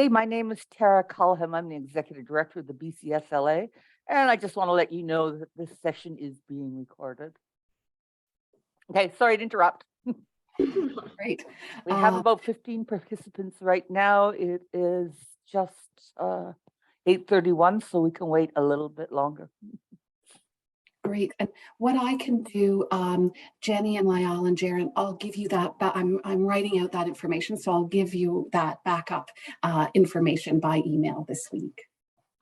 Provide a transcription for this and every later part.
Hey, my name is Tara Cullham. I'm the Executive Director of the BCSLA, and I just want to let you know that this session is being recorded. Okay, sorry to interrupt. Great. We have about 15 participants right now. It is just 8:31, so we can wait a little bit longer. Great. And what I can do, Jenny and Lyall and Jaren, I'll give you that. I'm writing out that information, so I'll give you that backup information by email this week.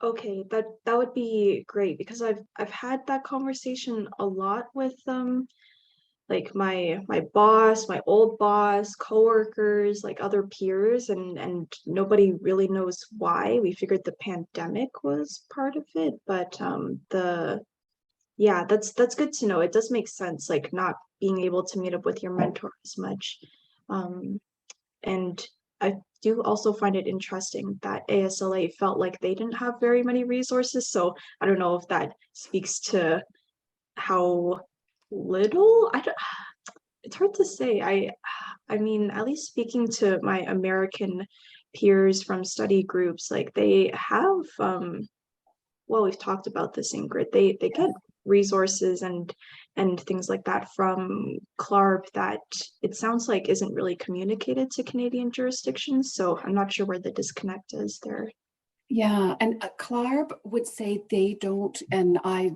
Okay, that would be great because I've had that conversation a lot with like my boss, my old boss, coworkers, like other peers, and nobody really knows why. We figured the pandemic was part of it, but yeah, that's good to know. It does make sense, like not being able to meet up with your mentor as much. And I do also find it interesting that ASLA felt like they didn't have very many resources. So I don't know if that speaks to how little. I don't, it's hard to say. I mean, at least speaking to my American peers from study groups, like they have well, we've talked about this, Ingrid. They get resources and things like that from CLARB that it sounds like isn't really communicated to Canadian jurisdictions. So I'm not sure where the disconnect is there. Yeah, and CLARB would say they don't, and I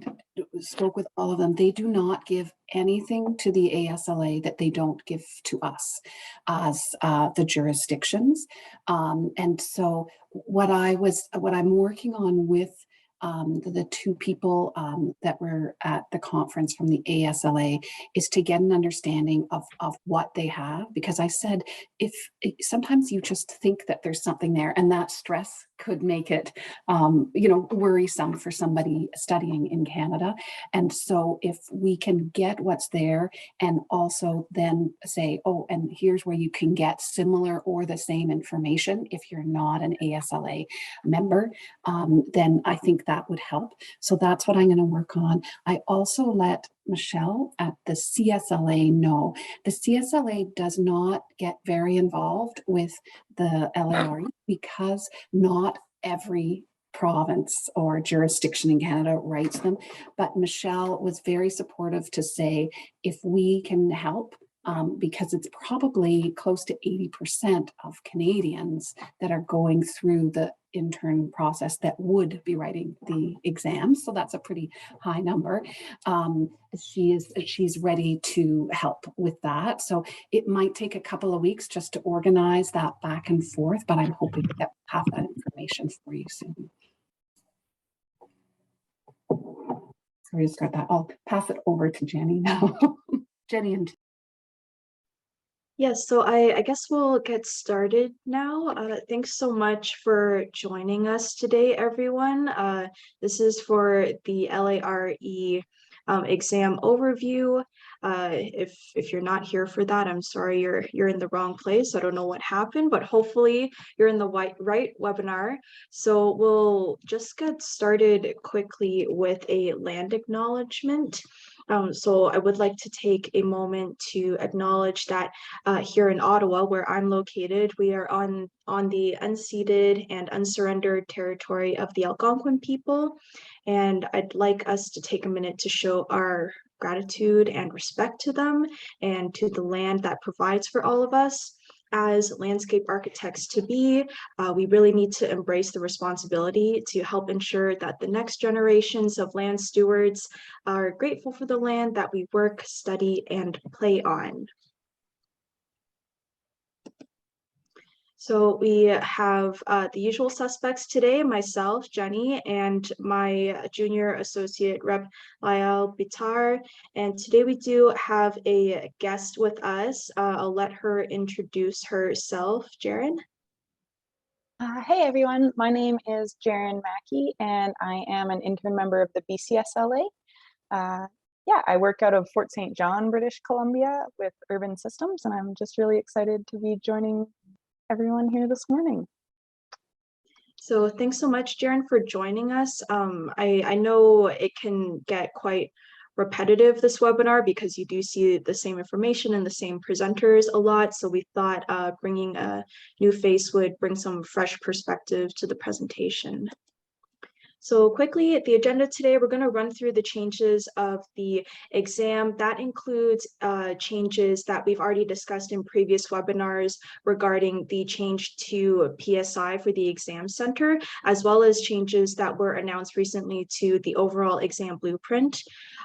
spoke with all of them, they do not give anything to the ASLA that they don't give to us as the jurisdictions. And so what I'm working on with the two people that were at the conference from the ASLA is to get an understanding of what they have, because I said, if sometimes you just think that there's something there and that stress could make it, worrisome for somebody studying in Canada. And so if we can get what's there and also then say, oh, and here's where you can get similar or the same information if you're not an ASLA member, then I think that would help. So that's what I'm going to work on. I also let Michelle at the CSLA know. The CSLA does not get very involved with the LARE because not every province or jurisdiction in Canada writes them. But Michelle was very supportive to say, if we can help, because it's probably close to 80% of Canadians that are going through the intern process that would be writing the exams. So that's a pretty high number. She's ready to help with that. So it might take a couple of weeks just to organize that back and forth, but I'm hoping that we'll have that information for you soon. Sorry to start that. I'll pass it over to Jenny now. Jenny and Yes, so I guess we'll get started now. Thanks so much for joining us today, everyone. This is for the LARE exam overview. If you're not here for that, I'm sorry, you're in the wrong place. I don't know what happened, but hopefully you're in the right webinar. So we'll just get started quickly with a land acknowledgement. So I would like to take a moment to acknowledge that here in Ottawa, where I'm located, we are on the unceded and unsurrendered territory of the Algonquin people. And I'd like us to take a minute to show our gratitude and respect to them and to the land that provides for all of us. As landscape architects to be, we really need to embrace the responsibility to help ensure that the next generations of land stewards are grateful for the land that we work, study, and play on. So we have the usual suspects today, myself, Jenny, and my junior associate rep, Lyall Bitar. And today we do have a guest with us. I'll let her introduce herself. Jaren? Hey everyone, my name is Jaren Mackey and I am an intern member of the BCSLA. Yeah, I work out of Fort St. John, British Columbia with Urban Systems, and I'm just really excited to be joining everyone here this morning. So thanks so much, Jaren, for joining us. I know it can get quite repetitive this webinar because you do see the same information and the same presenters a lot. So we thought bringing a new face would bring some fresh perspective to the presentation. So quickly, the agenda today, we're going to run through the changes of the exam. That includes changes that we've already discussed in previous webinars regarding the change to PSI for the exam center, as well as changes that were announced recently to the overall exam blueprint.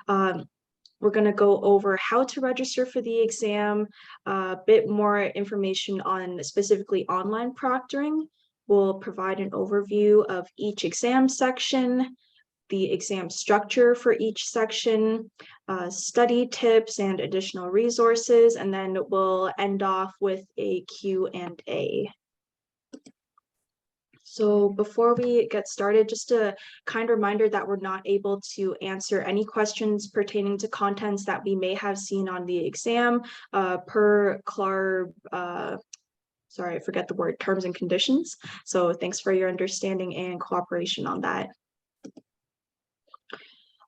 We're going to go over how to register for the exam, a bit more information on specifically online proctoring. We'll provide an overview of each exam section, the exam structure for each section, study tips and additional resources, and then we'll end off with a Q&A. So before we get started, just a kind reminder that we're not able to answer any questions pertaining to contents that we may have seen on the exam per CLARB, sorry, I forget the word, terms and conditions. So thanks for your understanding and cooperation on that.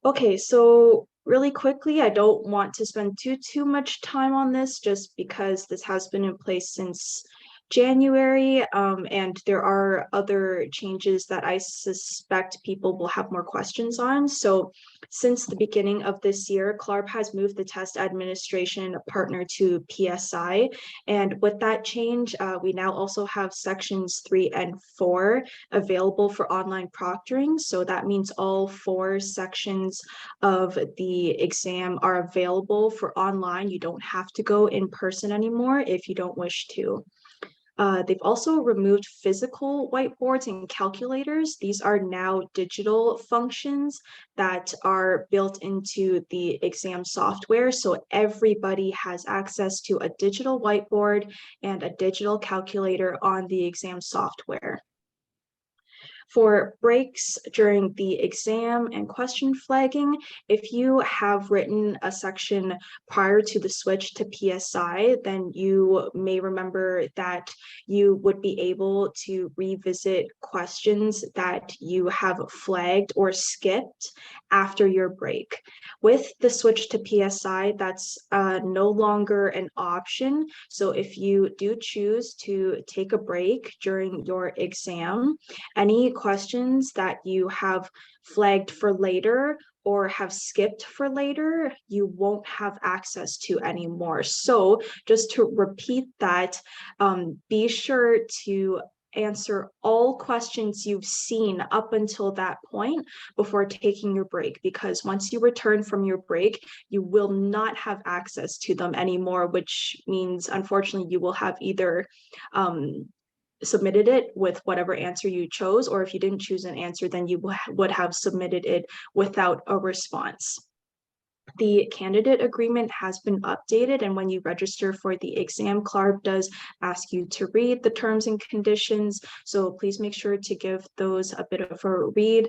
Okay, so really quickly, I don't want to spend too much time on this just because this has been in place since January, and there are other changes that I suspect people will have more questions on. So since the beginning of this year, CLARB has moved the test administration partner to PSI. And with that change, we now also have sections 3 and 4 available for online proctoring. So that means all 4 sections of the exam are available for online. You don't have to go in person anymore if you don't wish to. They've also removed physical whiteboards and calculators. These are now digital functions that are built into the exam software. So everybody has access to a digital whiteboard and a digital calculator on the exam software. For breaks during the exam and question flagging, if you have written a section prior to the switch to PSI, then you may remember that you would be able to revisit questions that you have flagged or skipped after your break. With the switch to PSI, that's no longer an option. So if you do choose to take a break during your exam, any questions that you have flagged for later or have skipped for later, you won't have access to anymore. So just to repeat that, be sure to answer all questions you've seen up until that point before taking your break, because once you return from your break, you will not have access to them anymore, which means unfortunately you will have either submitted it with whatever answer you chose, or if you didn't choose an answer, then you would have submitted it without a response. The candidate agreement has been updated, and when you register for the exam, CLARB does ask you to read the terms and conditions, so please make sure to give those a bit of a read.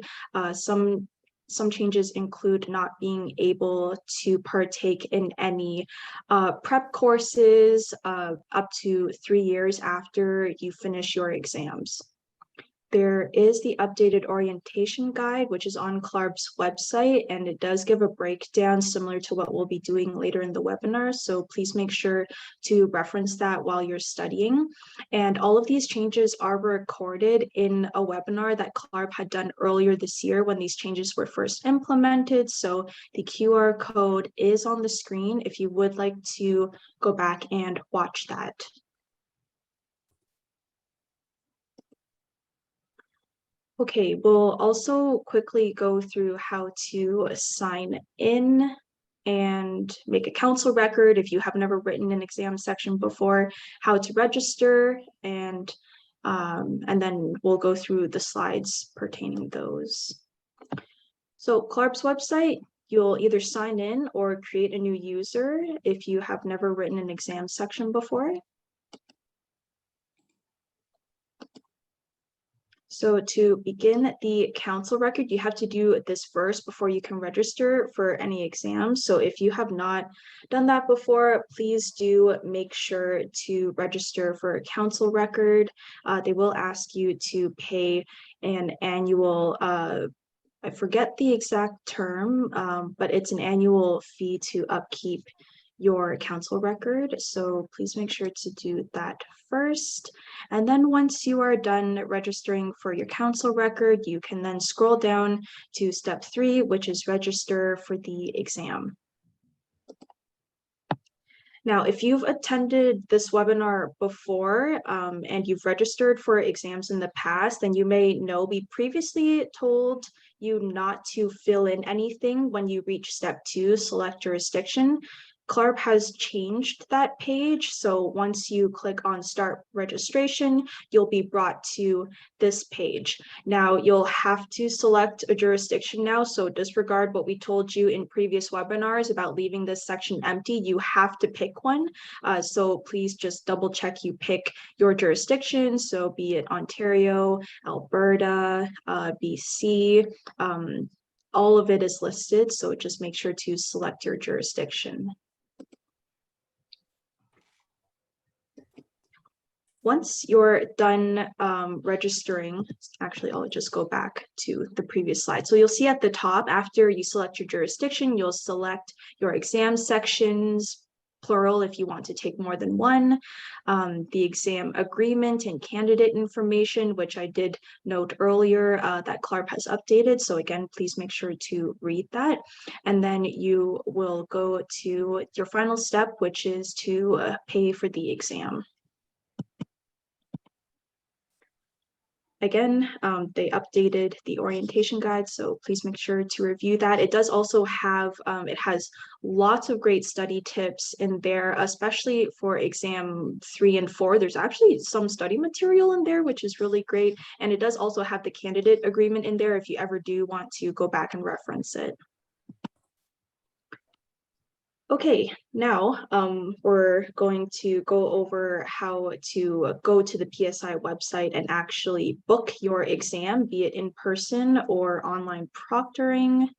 Some changes include not being able to partake in any prep courses up to 3 years after you finish your exams. There is the updated orientation guide, which is on CLARB's website, and it does give a breakdown similar to what we'll be doing later in the webinar. So please make sure to reference that while you're studying. And all of these changes are recorded in a webinar that CLARB had done earlier this year when these changes were first implemented. So the QR code is on the screen if you would like to go back and watch that. Okay, we'll also quickly go through how to sign in and make a council record if you have never written an exam section before, how to register, and then we'll go through the slides pertaining those. So CLARB's website, you'll either sign in or create a new user if you have never written an exam section before. So to begin the council record, you have to do this first before you can register for any exams. So if you have not done that before, please do make sure to register for a council record. They will ask you to pay an annual I forget the exact term, but it's an annual fee to upkeep your council record. So please make sure to do that first. And then once you are done registering for your council record, you can then scroll down to step 3, which is register for the exam. Now, if you've attended this webinar before and you've registered for exams in the past, then you may know we previously told you not to fill in anything when you reach step 2, select jurisdiction. CLARP has changed that page. So once you click on start registration, you'll be brought to this page. Now you'll have to select a jurisdiction now. So disregard what we told you in previous webinars about leaving this section empty. You have to pick one. So please just double check you pick your jurisdiction. So be it Ontario, Alberta, BC, all of it is listed. So just make sure to select your jurisdiction. Once you're done registering, actually, I'll just go back to the previous slide. So you'll see at the top, after you select your jurisdiction, you'll select your exam sections, plural if you want to take more than one, the exam agreement and candidate information, which I did note earlier that CLARP has updated. So again, please make sure to read that. And then you will go to your final step, which is to pay for the exam. Again, they updated the orientation guide, so please make sure to review that. It does also have, it has lots of great study tips in there, especially for exam 3 and 4. There's actually some study material in there, which is really great. And it does also have the candidate agreement in there if you ever do want to go back and reference it. Okay, now we're going to go over how to go to the PSI website and actually book your exam, be it in person or online proctoring.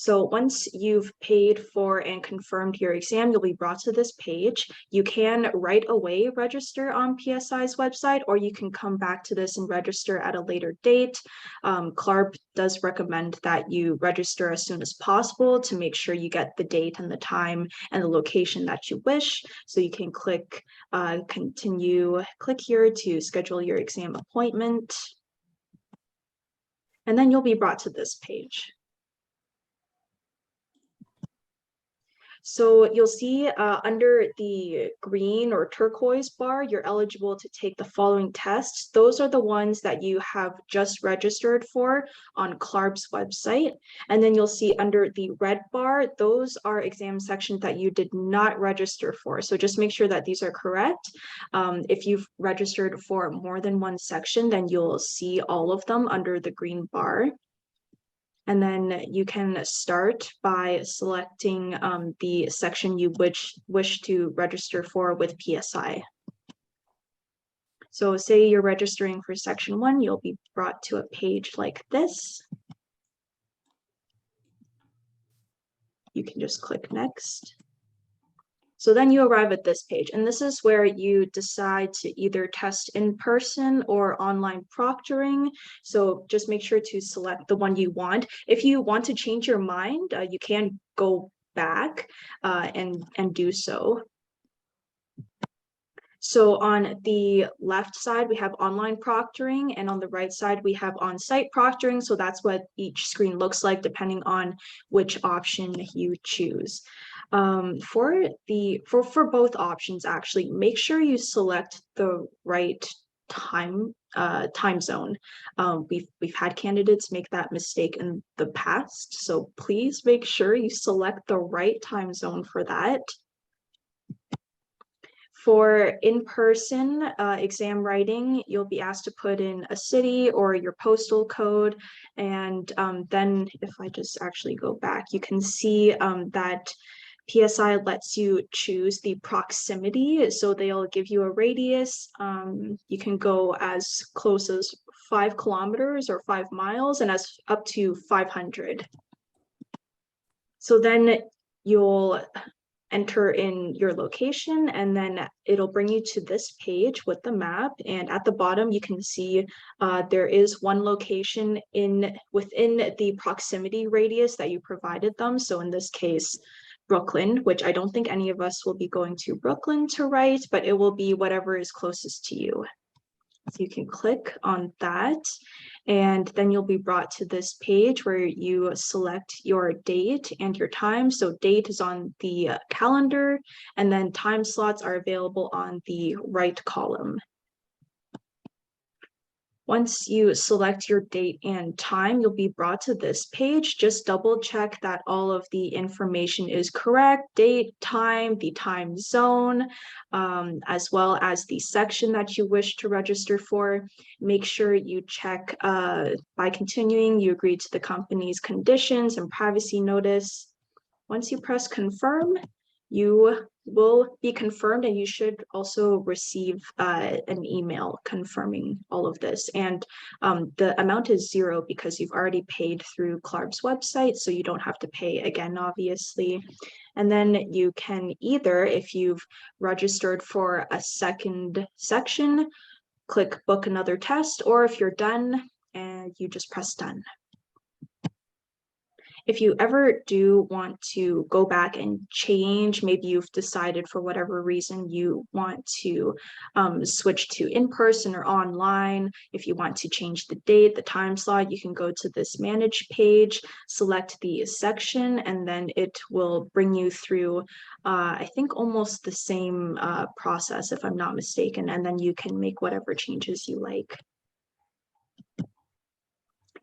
So once you've paid for and confirmed your exam, you'll be brought to this page. You can right away register on PSI's website, or you can come back to this and register at a later date. CLARP does recommend that you register as soon as possible to make sure you get the date and the time and the location that you wish. So you can click continue, click here to schedule your exam appointment. And then you'll be brought to this page. So you'll see under the green or turquoise bar, you're eligible to take the following tests. Those are the ones that you have just registered for on CLARP's website. And then you'll see under the red bar, those are exam sections that you did not register for. So just make sure that these are correct. If you've registered for more than one section, then you'll see all of them under the green bar. And then you can start by selecting the section you wish to register for with PSI. So say you're registering for section 1, you'll be brought to a page like this. You can just click next. So then you arrive at this page, and this is where you decide to either test in person or online proctoring. So just make sure to select the one you want. If you want to change your mind, you can go back and do so. So on the left side, we have online proctoring, and on the right side, we have on-site proctoring. So that's what each screen looks like, depending on which option you choose. For both options, actually, make sure you select the right time zone. We've had candidates make that mistake in the past, so please make sure you select the right time zone for that. For in-person exam writing, you'll be asked to put in a city or your postal code. And then if I just actually go back, you can see that PSI lets you choose the proximity. So they'll give you a radius. You can go as close as 5 kilometers or 5 miles and as up to 500. So then you'll enter in your location, and then it'll bring you to this page with the map. And at the bottom, you can see there is one location within the proximity radius that you provided them. So in this case, Brooklyn, which I don't think any of us will be going to Brooklyn to write, but it will be whatever is closest to you. So you can click on that, and then you'll be brought to this page where you select your date and your time. So date is on the calendar, and then time slots are available on the right column. Once you select your date and time, you'll be brought to this page. Just double check that all of the information is correct: date, time, the time zone, as well as the section that you wish to register for. Make sure you check by continuing, you agree to the company's conditions and privacy notice. Once you press confirm, you will be confirmed, and you should also receive an email confirming all of this. And the amount is $0 because you've already paid through CLARB's website, so you don't have to pay again, obviously. And then you can either, if you've registered for a second section, click book another test, or if you're done, and you just press done. If you ever do want to go back and change, maybe you've decided for whatever reason you want to switch to in-person or online, if you want to change the date, the time slot, you can go to this manage page, select the section, and then it will bring you through, I think, almost the same process, if I'm not mistaken, and then you can make whatever changes you like.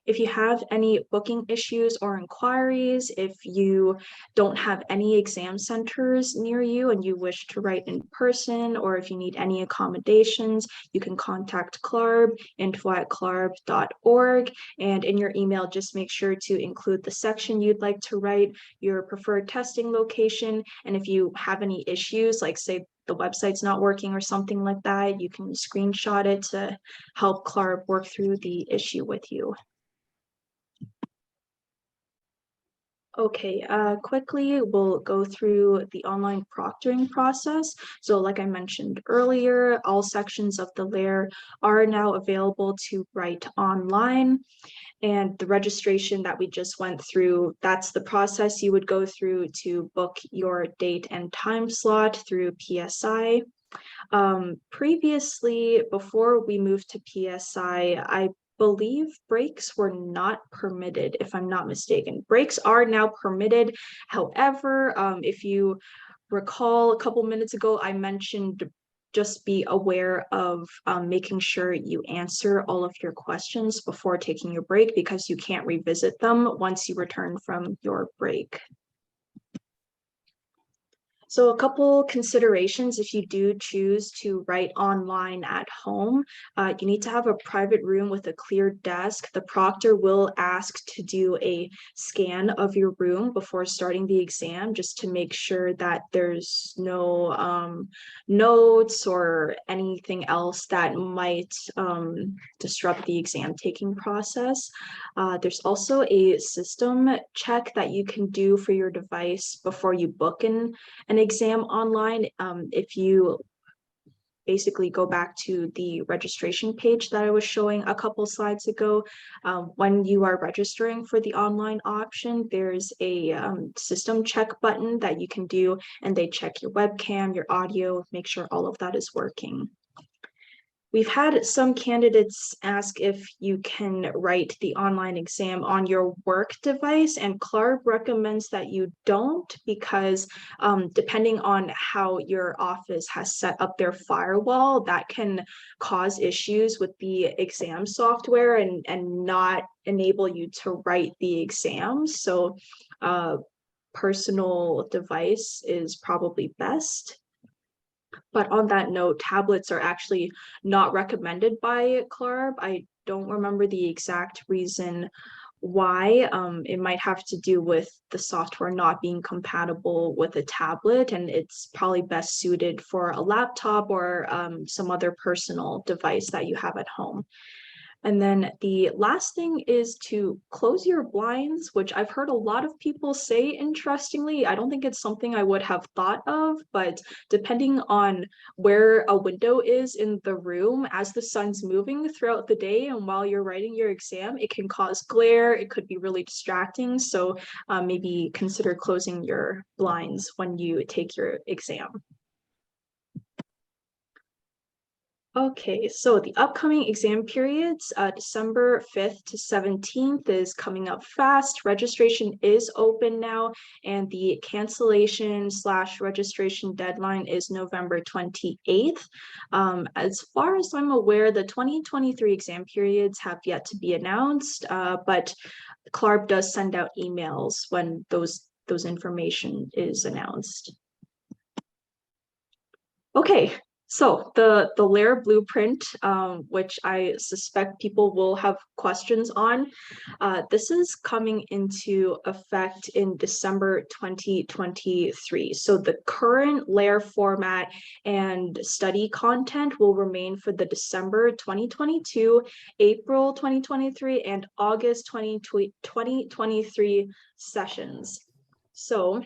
If you have any booking issues or inquiries, if you don't have any exam centers near you and you wish to write in person, or if you need any accommodations, you can contact CLARB, info@clarb.org. And in your email, just make sure to include the section you'd like to write, your preferred testing location, and if you have any issues, like say the website's not working or something like that, you can screenshot it to help CLARB work through the issue with you. Okay, quickly, we'll go through the online proctoring process. So like I mentioned earlier, all sections of the LARE are now available to write online. And the registration that we just went through, that's the process you would go through to book your date and time slot through PSI. Previously, before we moved to PSI, I believe breaks were not permitted, if I'm not mistaken. Breaks are now permitted. However, if you recall a couple minutes ago, I mentioned just be aware of making sure you answer all of your questions before taking your break, because you can't revisit them once you return from your break. So a couple considerations if you do choose to write online at home. You need to have a private room with a clear desk. The proctor will ask to do a scan of your room before starting the exam, just to make sure that there's no notes or anything else that might disrupt the exam taking process. There's also a system check that you can do for your device before you book an exam online. If you basically go back to the registration page that I was showing a couple slides ago, when you are registering for the online option, there's a system check button that you can do, and they check your webcam, your audio, make sure all of that is working. We've had some candidates ask if you can write the online exam on your work device, and CLARB recommends that you don't, because depending on how your office has set up their firewall, that can cause issues with the exam software and not enable you to write the exam. So personal device is probably best. But on that note, tablets are actually not recommended by CLARB. I don't remember the exact reason why. It might have to do with the software not being compatible with a tablet, and it's probably best suited for a laptop or some other personal device that you have at home. And then the last thing is to close your blinds, which I've heard a lot of people say, interestingly. I don't think it's something I would have thought of, but depending on where a window is in the room, as the sun's moving throughout the day and while you're writing your exam, it can cause glare. It could be really distracting. So maybe consider closing your blinds when you take your exam. Okay, so the upcoming exam periods, December 5th to 17th is coming up fast. Registration is open now, and the cancellation/registration deadline is November 28th. As far as I'm aware, the 2023 exam periods have yet to be announced, but CLARB does send out emails when those information is announced. Okay, so the LARE blueprint, which I suspect people will have questions on, this is coming into effect in December 2023. So the current LARE format and study content will remain for the December 2022, April 2023, and August 2023 sessions. So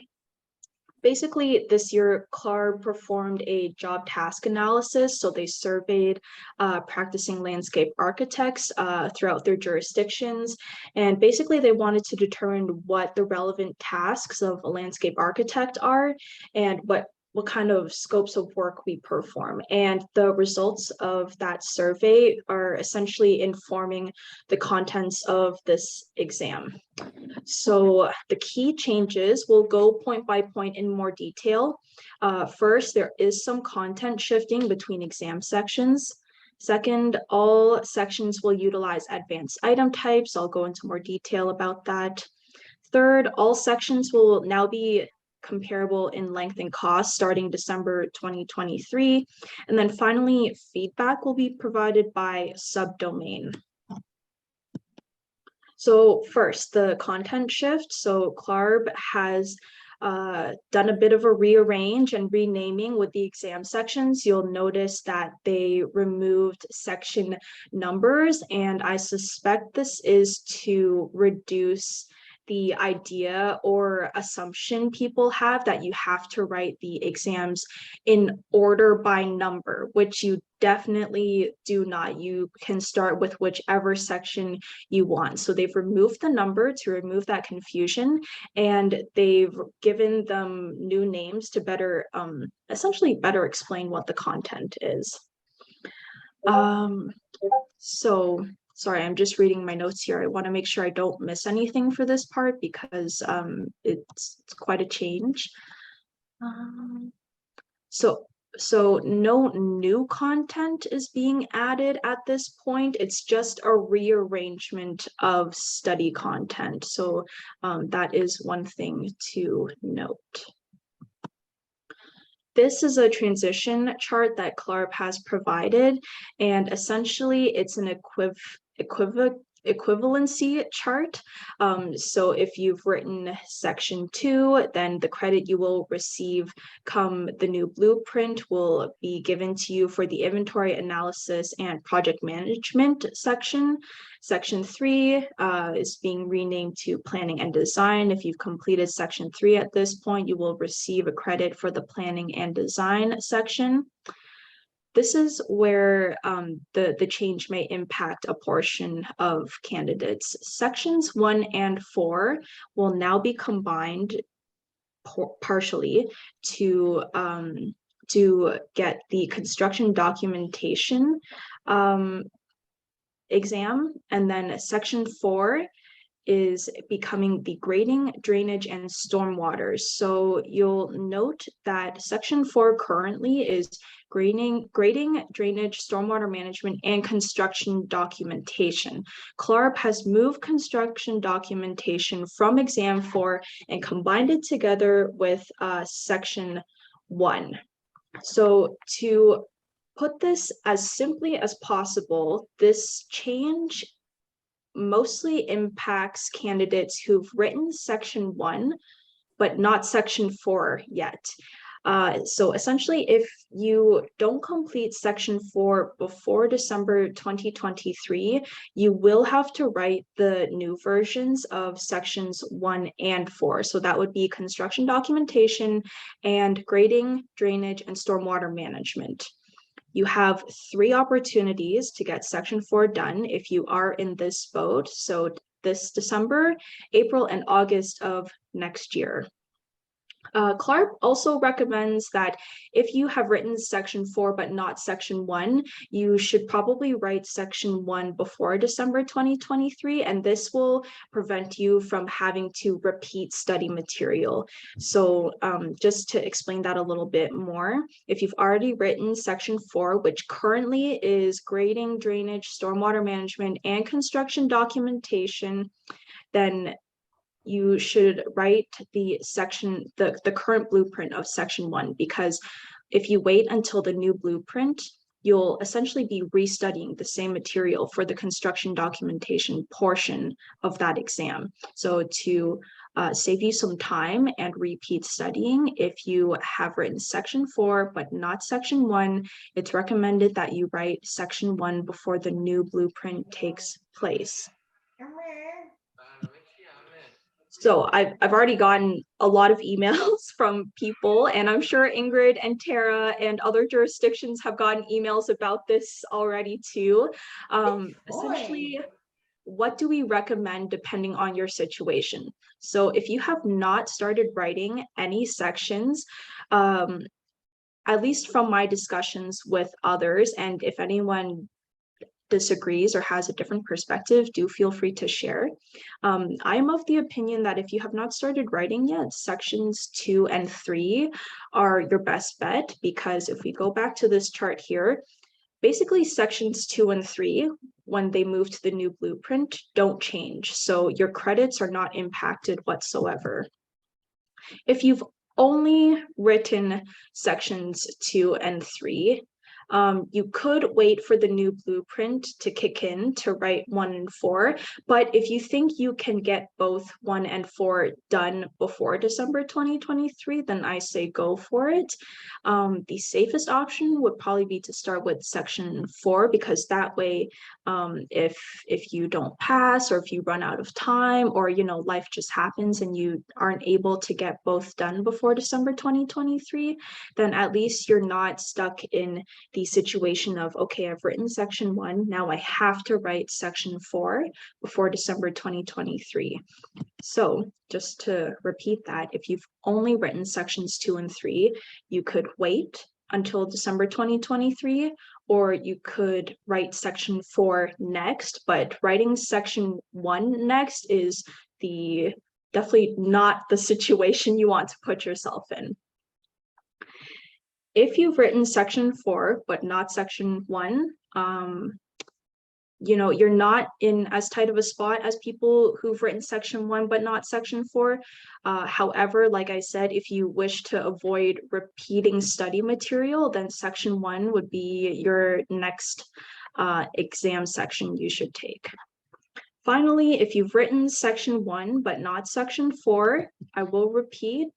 basically, this year, CLARB performed a job task analysis. So they surveyed practicing landscape architects throughout their jurisdictions. And basically, they wanted to determine what the relevant tasks of a landscape architect are and what kind of scopes of work we perform. And the results of that survey are essentially informing the contents of this exam. So the key changes will go point by point in more detail. First, there is some content shifting between exam sections. Second, all sections will utilize advanced item types. I'll go into more detail about that. Third, all sections will now be comparable in length and cost starting December 2023. And then finally, feedback will be provided by subdomain. So first, the content shift. So CLARB has done a bit of a rearrange and renaming with the exam sections. You'll notice that they removed section numbers, and I suspect this is to reduce the idea or assumption people have that you have to write the exams in order by number, which you definitely do not. You can start with whichever section you want. So they've removed the number to remove that confusion, and they've given them new names to better, essentially better explain what the content is. So sorry, I'm just reading my notes here. I want to make sure I don't miss anything for this part because it's quite a change. So no new content is being added at this point. It's just a rearrangement of study content. So that is one thing to note. This is a transition chart that CLARB has provided, and essentially it's an equivalency chart. So if you've written section 2, then the credit you will receive come the new blueprint will be given to you for the inventory analysis and project management section. Section 3 is being renamed to planning and design. If you've completed section 3 at this point, you will receive a credit for the planning and design section. This is where the change may impact a portion of candidates. Sections 1 and 4 will now be combined partially to get the construction documentation exam, and then section 4 is becoming the grading, drainage, and stormwater. So you'll note that section 4 currently is grading, drainage, stormwater management, and construction documentation. CLARB has moved construction documentation from exam 4 and combined it together with section 1. So to put this as simply as possible, this change mostly impacts candidates who've written section 1, but not section 4 yet. So essentially, if you don't complete section 4 before December 2023, you will have to write the new versions of sections 1 and 4. So that would be construction documentation and grading, drainage, and stormwater management. You have 3 opportunities to get section 4 done if you are in this boat. So this December, April, and August of next year. CLARP also recommends that if you have written section 4 but not section 1, you should probably write section 1 before December 2023, and this will prevent you from having to repeat study material. So just to explain that a little bit more, if you've already written section 4, which currently is grading, drainage, stormwater management, and construction documentation, then you should write the current blueprint of section 1, because if you wait until the new blueprint, you'll essentially be restudying the same material for the construction documentation portion of that exam. So to save you some time and repeat studying, if you have written section 4 but not section 1, it's recommended that you write section 1 before the new blueprint takes place. So I've already gotten a lot of emails from people, and I'm sure Ingrid and Tara and other jurisdictions have gotten emails about this already too. Essentially, what do we recommend depending on your situation? So if you have not started writing any sections, at least from my discussions with others, and if anyone disagrees or has a different perspective, do feel free to share. I'm of the opinion that if you have not started writing yet, sections 2 and 3 are your best bet, because if we go back to this chart here, basically sections 2 and 3, when they move to the new blueprint, don't change. So your credits are not impacted whatsoever. If you've only written sections 2 and 3, you could wait for the new blueprint to kick in to write 1 and 4. But if you think you can get both 1 and 4 done before December 2023, then I say go for it. The safest option would probably be to start with section 4, because that way, if you don't pass, or if you run out of time, or life just happens and you aren't able to get both done before December 2023, then at least you're not stuck in the situation of, okay, I've written section 1, now I have to write section 4 before December 2023. So just to repeat that, if you've only written sections 2 and 3, you could wait until December 2023, or you could write section 4 next, but writing section 1 next is definitely not the situation you want to put yourself in. If you've written section 4 but not section 1, you're not in as tight of a spot as people who've written section 1 but not section 4. However, like I said, if you wish to avoid repeating study material, then section 1 would be your next exam section you should take. Finally, if you've written section 1 but not section 4, I will repeat,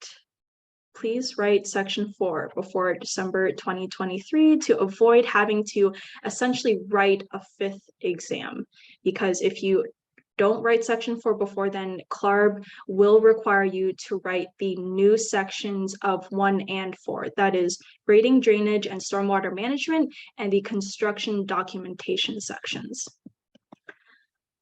please write section 4 before December 2023 to avoid having to essentially write a 5th exam. Because if you don't write section 4 before then, CLARB will require you to write the new sections of 1 and 4. That is grading, drainage, and stormwater management, and the construction documentation sections.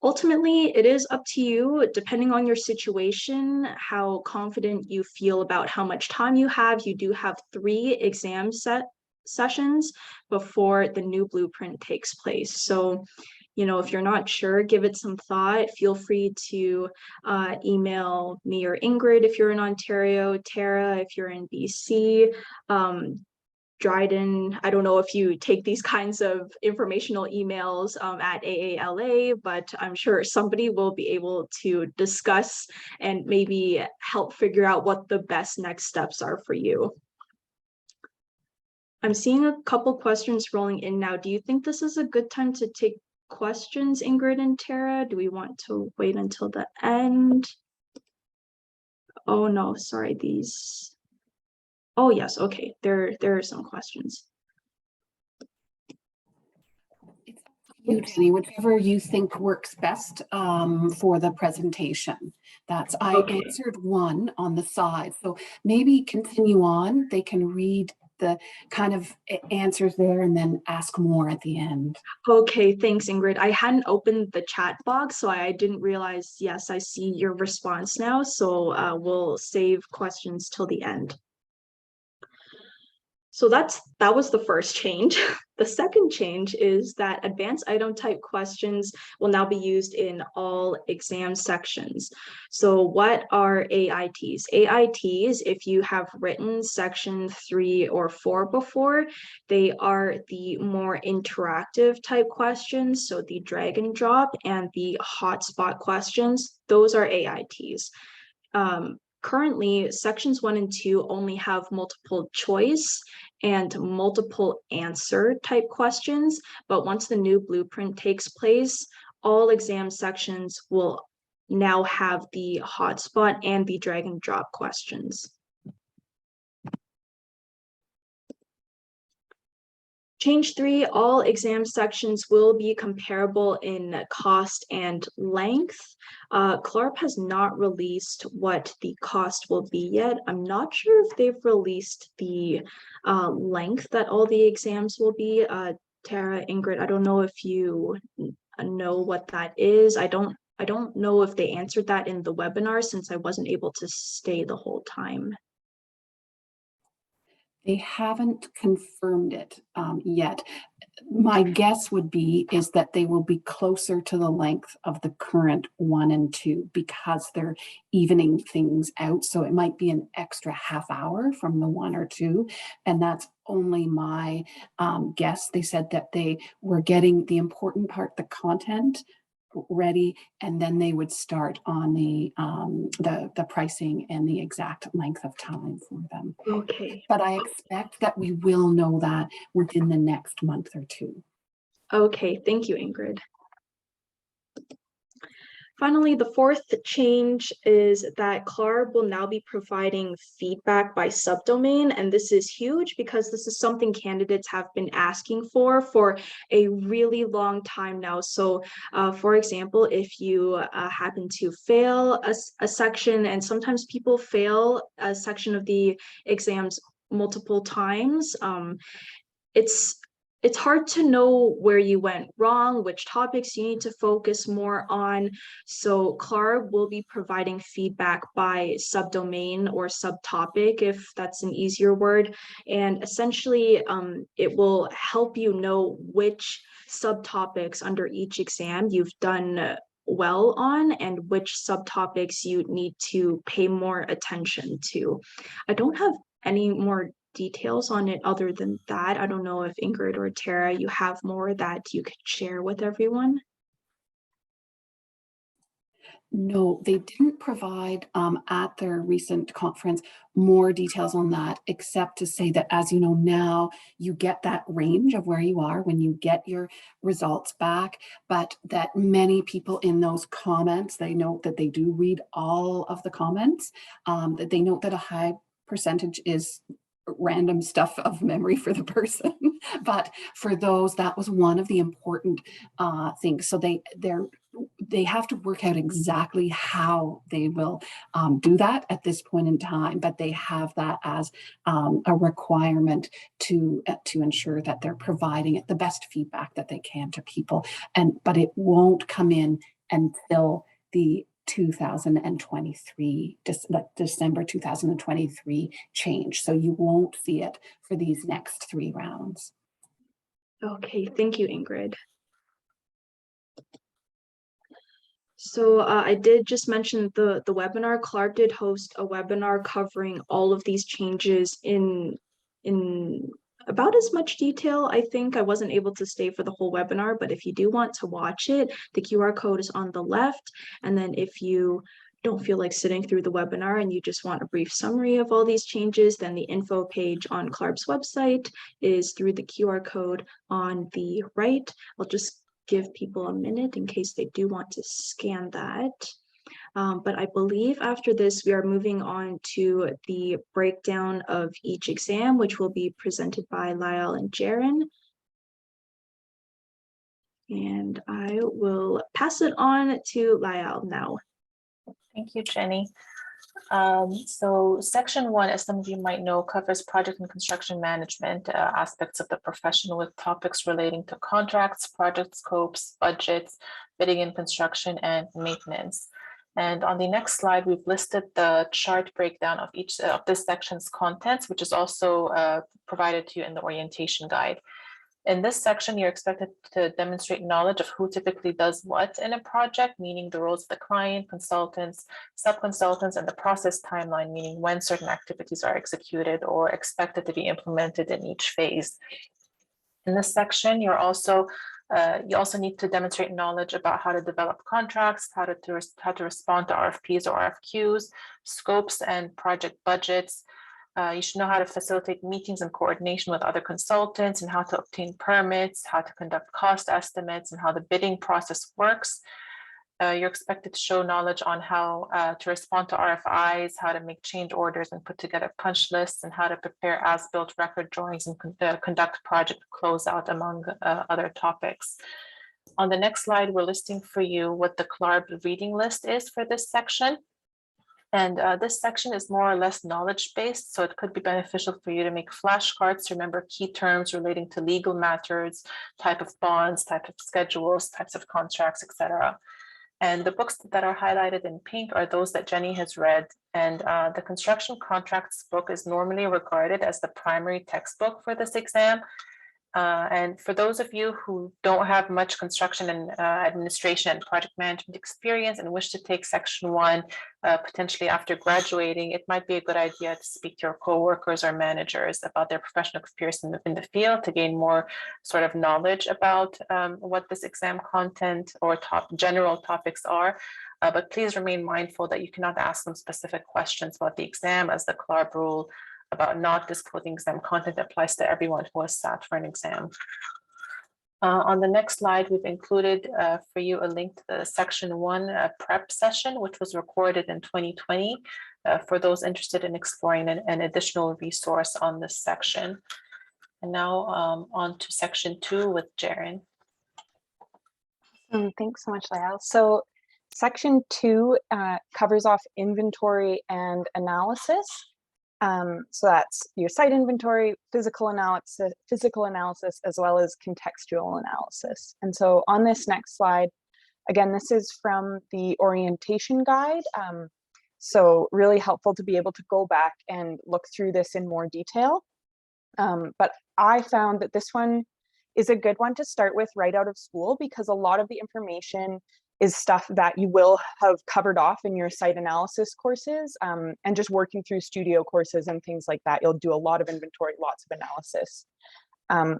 Ultimately, it is up to you, depending on your situation, how confident you feel about how much time you have. You do have 3 exam sessions before the new blueprint takes place. So, if you're not sure, give it some thought. Feel free to email me or Ingrid if you're in Ontario, Tara if you're in BC, Dryden, I don't know if you take these kinds of informational emails at AALA, but I'm sure somebody will be able to discuss and maybe help figure out what the best next steps are for you. I'm seeing a couple questions rolling in now. Do you think this is a good time to take questions, Ingrid and Tara? Do we want to wait until the end? Oh no, sorry, these Oh, yes, okay, there are some questions. You, Jenny, whichever you think works best for the presentation. I Okay. answered one on the side, so maybe continue on. They can read the kind of answers there and then ask more at the end. Okay, thanks, Ingrid. I hadn't opened the chat box, so I didn't realize, yes, I see your response now, so we'll save questions till the end. So that was the first change. The second change is that advanced item type questions will now be used in all exam sections. So what are AITs? AITs, if you have written section 3 or 4 before, they are the more interactive type questions. So the drag and drop and the hotspot questions, those are AITs. Currently, sections 1 and 2 only have multiple choice and multiple answer type questions, but once the new blueprint takes place, all exam sections will now have the hotspot and the drag and drop questions. Change 3, all exam sections will be comparable in cost and length. CLARP has not released what the cost will be yet. I'm not sure if they've released the length that all the exams will be. Tara, Ingrid, I don't know if you know what that is. I don't know if they answered that in the webinar since I wasn't able to stay the whole time. They haven't confirmed it yet. My guess would be is that they will be closer to the length of the current 1 and 2 because they're evening things out. So it might be an extra half hour from the 1 or 2. And that's only my guess. They said that they were getting the important part, the content, ready, and then they would start on the pricing and the exact length of time for them. Okay. But I expect that we will know that within the next month or 2. Okay, thank you, Ingrid. Finally, the fourth change is that CLARB will now be providing feedback by subdomain, and this is huge because this is something candidates have been asking for a really long time now. So, for example, if you happen to fail a section, and sometimes people fail a section of the exams multiple times, it's hard to know where you went wrong, which topics you need to focus more on. So CLARB will be providing feedback by subdomain or subtopic, if that's an easier word. And essentially, it will help you know which subtopics under each exam you've done well on and which subtopics you need to pay more attention to. I don't have any more details on it other than that. I don't know if Ingrid or Tara, you have more that you could share with everyone. No, they didn't provide at their recent conference more details on that, except to say that, as you know, now you get that range of where you are when you get your results back, but that many people in those comments, they note that they do read all of the comments, that they note that a high percentage is random stuff of memory for the person, but for those, that was one of the important things. So they have to work out exactly how they will do that at this point in time, but they have that as a requirement to ensure that they're providing it the best feedback that they can to people. But it won't come in until the 2023, December 2023 change. So you won't see it for these next 3 rounds. Okay, thank you, Ingrid. So I did just mention the webinar. CLARB did host a webinar covering all of these changes in about as much detail. I think I wasn't able to stay for the whole webinar, but if you do want to watch it, the QR code is on the left. And then if you don't feel like sitting through the webinar and you just want a brief summary of all these changes, then the info page on CLARB's website is through the QR code on the right. I'll just give people a minute in case they do want to scan that. But I believe after this, we are moving on to the breakdown of each exam, which will be presented by Lyle and Jaren. And I will pass it on to Lyle now. Thank you, Jenny. So section 1, as some of you might know, covers project and construction management aspects of the profession with topics relating to contracts, project scopes, budgets, bidding and construction, and maintenance. And on the next slide, we've listed the chart breakdown of each of this section's contents, which is also provided to you in the orientation guide. In this section, you're expected to demonstrate knowledge of who typically does what in a project, meaning the roles of the client, consultants, sub-consultants, and the process timeline, meaning when certain activities are executed or expected to be implemented in each phase. In this section, you also need to demonstrate knowledge about how to develop contracts, how to respond to RFPs or RFQs, scopes and project budgets. You should know how to facilitate meetings and coordination with other consultants and how to obtain permits, how to conduct cost estimates, and how the bidding process works. You're expected to show knowledge on how to respond to RFIs, how to make change orders and put together punch lists, and how to prepare as-built record drawings and conduct project closeout, among other topics. On the next slide, we're listing for you what the CLARB reading list is for this section. And this section is more or less knowledge-based, so it could be beneficial for you to make flashcards to remember key terms relating to legal matters, type of bonds, type of schedules, types of contracts, etc. And the books that are highlighted in pink are those that Jenny has read. And the construction contracts book is normally regarded as the primary textbook for this exam. And for those of you who don't have much construction and administration and project management experience and wish to take section 1, potentially after graduating, it might be a good idea to speak to your coworkers or managers about their professional experience in the field to gain more sort of knowledge about what this exam content or general topics are. But please remain mindful that you cannot ask them specific questions about the exam, as the CLARB rule about not disclosing exam content applies to everyone who has sat for an exam. On the next slide, we've included for you a link to the section 1 prep session, which was recorded in 2020 for those interested in exploring an additional resource on this section. And now on to section 2 with Jaren. Thanks so much, Lyle. So section 2 covers off inventory and analysis. So that's your site inventory, physical analysis, as well as contextual analysis. And so on this next slide, again, this is from the orientation guide. So really helpful to be able to go back and look through this in more detail. But I found that this one is a good one to start with right out of school, because a lot of the information is stuff that you will have covered off in your site analysis courses, and just working through studio courses and things like that. You'll do a lot of inventory, lots of analysis.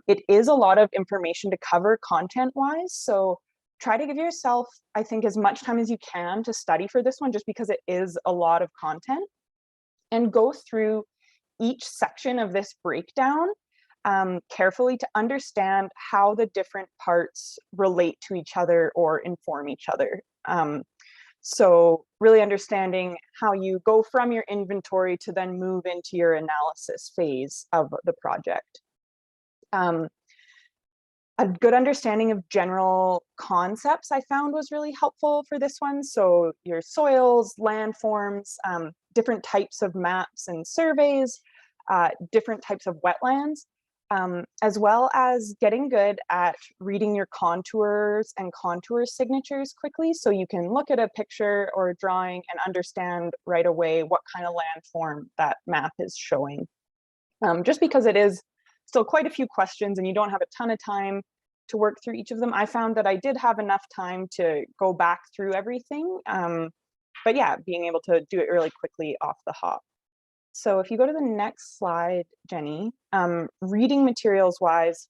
It is a lot of information to cover content-wise, so try to give yourself, I think, as much time as you can to study for this one, just because it is a lot of content, and go through each section of this breakdown carefully to understand how the different parts relate to each other or inform each other. So really understanding how you go from your inventory to then move into your analysis phase of the project. A good understanding of general concepts I found was really helpful for this one. So your soils, landforms, different types of maps and surveys, different types of wetlands. As well as getting good at reading your contours and contour signatures quickly, so you can look at a picture or a drawing and understand right away what kind of landform that map is showing. Just because it is still quite a few questions and you don't have a ton of time to work through each of them, I found that I did have enough time to go back through everything. But yeah, being able to do it really quickly off the hop. So if you go to the next slide, Jenny, reading materials wise,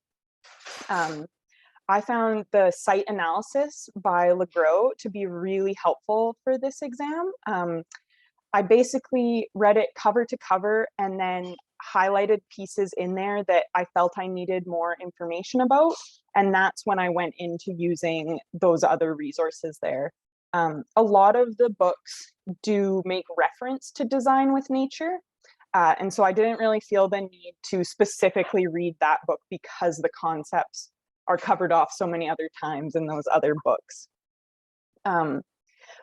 I found the site analysis by LeGros to be really helpful for this exam. I basically read it cover to cover and then highlighted pieces in there that I felt I needed more information about. And that's when I went into using those other resources there. A lot of the books do make reference to design with nature. And so I didn't really feel the need to specifically read that book because the concepts are covered off so many other times in those other books.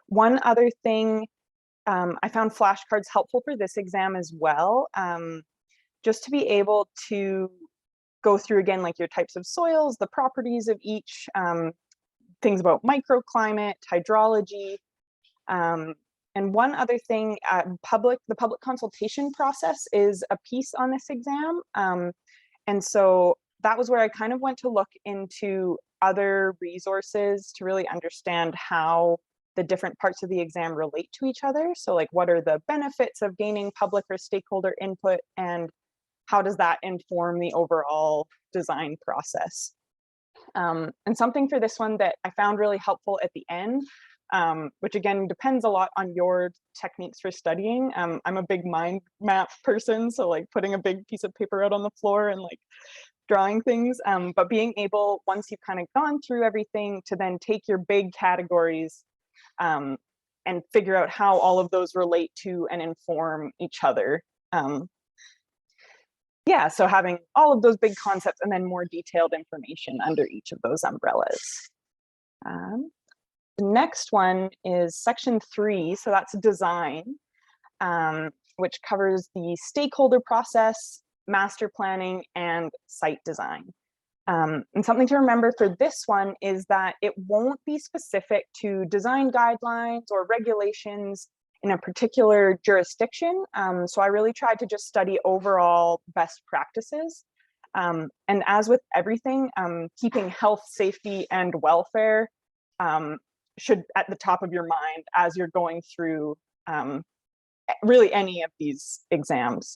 One other thing, I found flashcards helpful for this exam as well, just to be able to go through again, like your types of soils, the properties of each, things about microclimate, hydrology. And one other thing, the public consultation process is a piece on this exam. And so that was where I kind of went to look into other resources to really understand how the different parts of the exam relate to each other. So like, what are the benefits of gaining public or stakeholder input, and how does that inform the overall design process? And something for this one that I found really helpful at the end, which again depends a lot on your techniques for studying. I'm a big mind map person, so like putting a big piece of paper out on the floor and like drawing things, but being able, once you've kind of gone through everything, to then take your big categories and figure out how all of those relate to and inform each other. Yeah, so having all of those big concepts and then more detailed information under each of those umbrellas. The next one is section 3, so that's design, which covers the stakeholder process, master planning, and site design. And something to remember for this one is that it won't be specific to design guidelines or regulations in a particular jurisdiction. So I really tried to just study overall best practices. And as with everything, keeping health, safety, and welfare should at the top of your mind as you're going through really any of these exams.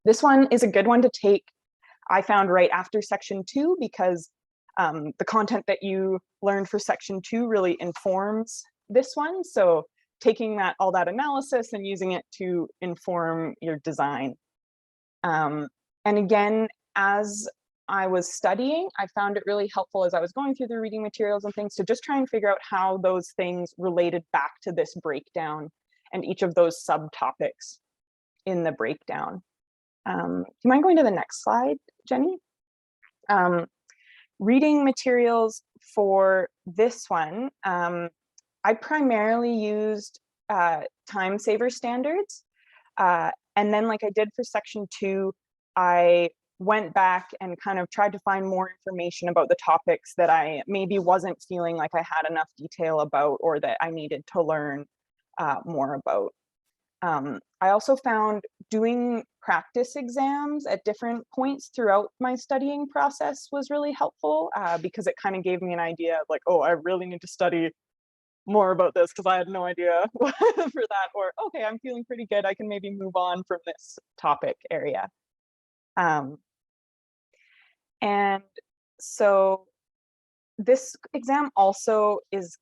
This one is a good one to take, I found, right after section 2, because the content that you learned for section 2 really informs this one. So taking all that analysis and using it to inform your design. And again, as I was studying, I found it really helpful as I was going through the reading materials and things to just try and figure out how those things related back to this breakdown and each of those subtopics in the breakdown. Do you mind going to the next slide, Jenny? Reading materials for this one, I primarily used time saver standards. And then like I did for section 2, I went back and kind of tried to find more information about the topics that I maybe wasn't feeling like I had enough detail about, or that I needed to learn more about. I also found doing practice exams at different points throughout my studying process was really helpful, because it kind of gave me an idea of like, oh, I really need to study more about this because I had no idea for that, or okay, I'm feeling pretty good, I can maybe move on from this topic area. And so this exam also is,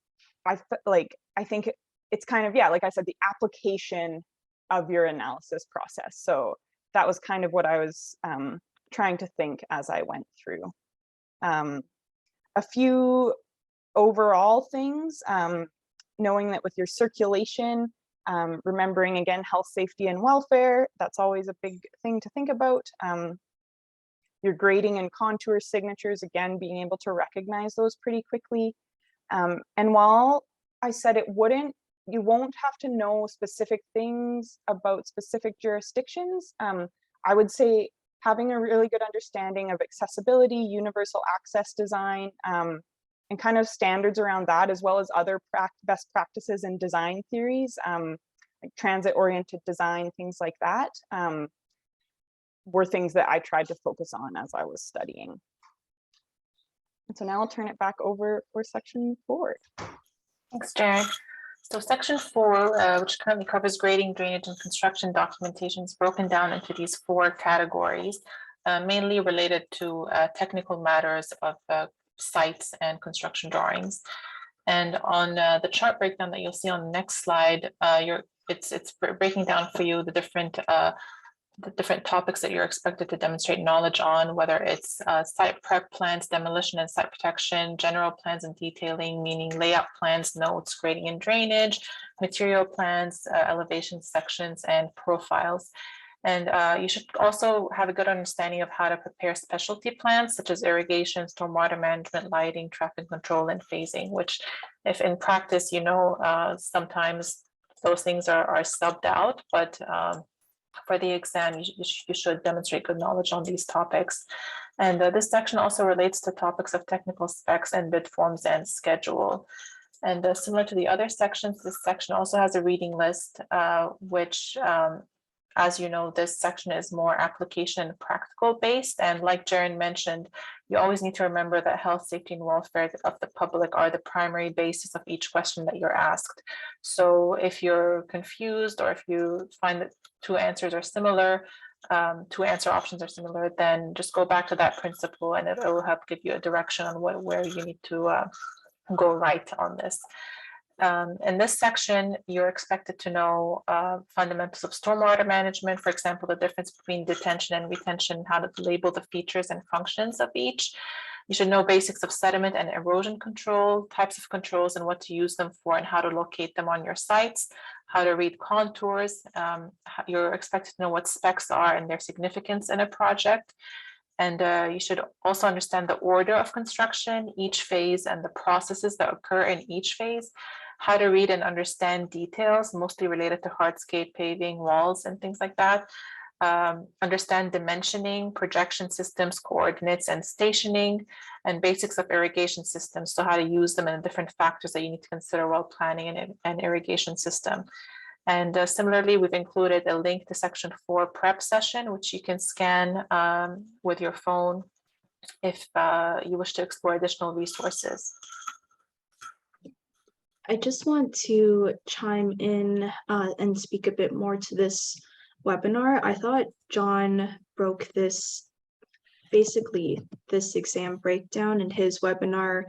I think it's kind of, yeah, like I said, the application of your analysis process. So that was kind of what I was trying to think as I went through. A few overall things, knowing that with your circulation, remembering again, health, safety, and welfare, that's always a big thing to think about. Your grading and contour signatures, again, being able to recognize those pretty quickly. And while I said you won't have to know specific things about specific jurisdictions, I would say having a really good understanding of accessibility, universal access design, and kind of standards around that, as well as other best practices and design theories, like transit-oriented design, things like that, were things that I tried to focus on as I was studying. And so now I'll turn it back over for section 4. Thanks, Jaren. So section 4, which currently covers grading, drainage, and construction documentation, is broken down into these 4 categories, mainly related to technical matters of sites and construction drawings. And on the chart breakdown that you'll see on the next slide, it's breaking down for you the different the different topics that you're expected to demonstrate knowledge on, whether it's site prep plans, demolition and site protection, general plans and detailing, meaning layout plans, notes, grading and drainage, material plans, elevation sections, and profiles. And you should also have a good understanding of how to prepare specialty plans such as irrigation, stormwater management, lighting, traffic control, and phasing, which if in practice, sometimes those things are subbed out, but for the exam, you should demonstrate good knowledge on these topics. And this section also relates to topics of technical specs and bid forms and schedule. And similar to the other sections, this section also has a reading list, which, as you know, this section is more application and practical based. And like Jaren mentioned, you always need to remember that health, safety, and welfare of the public are the primary basis of each question that you're asked. So if you're confused or if you find that two answers are similar, two answer options are similar, then just go back to that principle and it will help give you a direction on where you need to go right on this. In this section, you're expected to know fundamentals of stormwater management, for example, the difference between detention and retention, how to label the features and functions of each. You should know basics of sediment and erosion control, types of controls and what to use them for and how to locate them on your sites, how to read contours. You're expected to know what specs are and their significance in a project. And you should also understand the order of construction, each phase, and the processes that occur in each phase, how to read and understand details, mostly related to hardscape, paving, walls, and things like that. Understand dimensioning, projection systems, coordinates, and stationing, and basics of irrigation systems, so how to use them and the different factors that you need to consider while planning an irrigation system. And similarly, we've included a link to section 4 prep session, which you can scan with your phone if you wish to explore additional resources. I just want to chime in and speak a bit more to this webinar. I thought John broke this exam breakdown in his webinar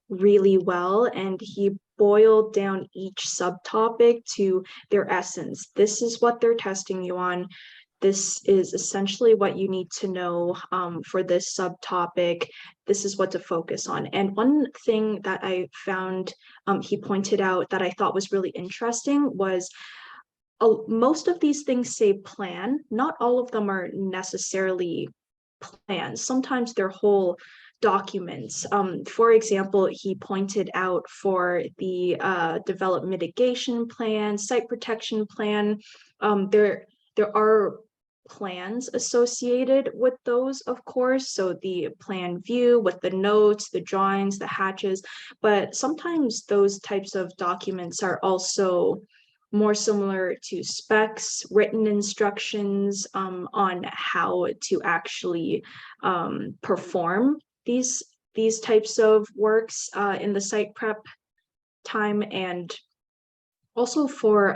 really well, and he boiled down each subtopic to their essence. This is what they're testing you on. This is essentially what you need to know for this subtopic. This is what to focus on. And one thing that I found he pointed out that I thought was really interesting was most of these things say plan. Not all of them are necessarily plans. Sometimes they're whole documents. For example, he pointed out for the develop mitigation plan, site protection plan, there are plans associated with those, of course. So the plan view with the notes, the drawings, the hatches, but sometimes those types of documents are also more similar to specs, written instructions on how to actually perform these types of works in the site prep time. And also for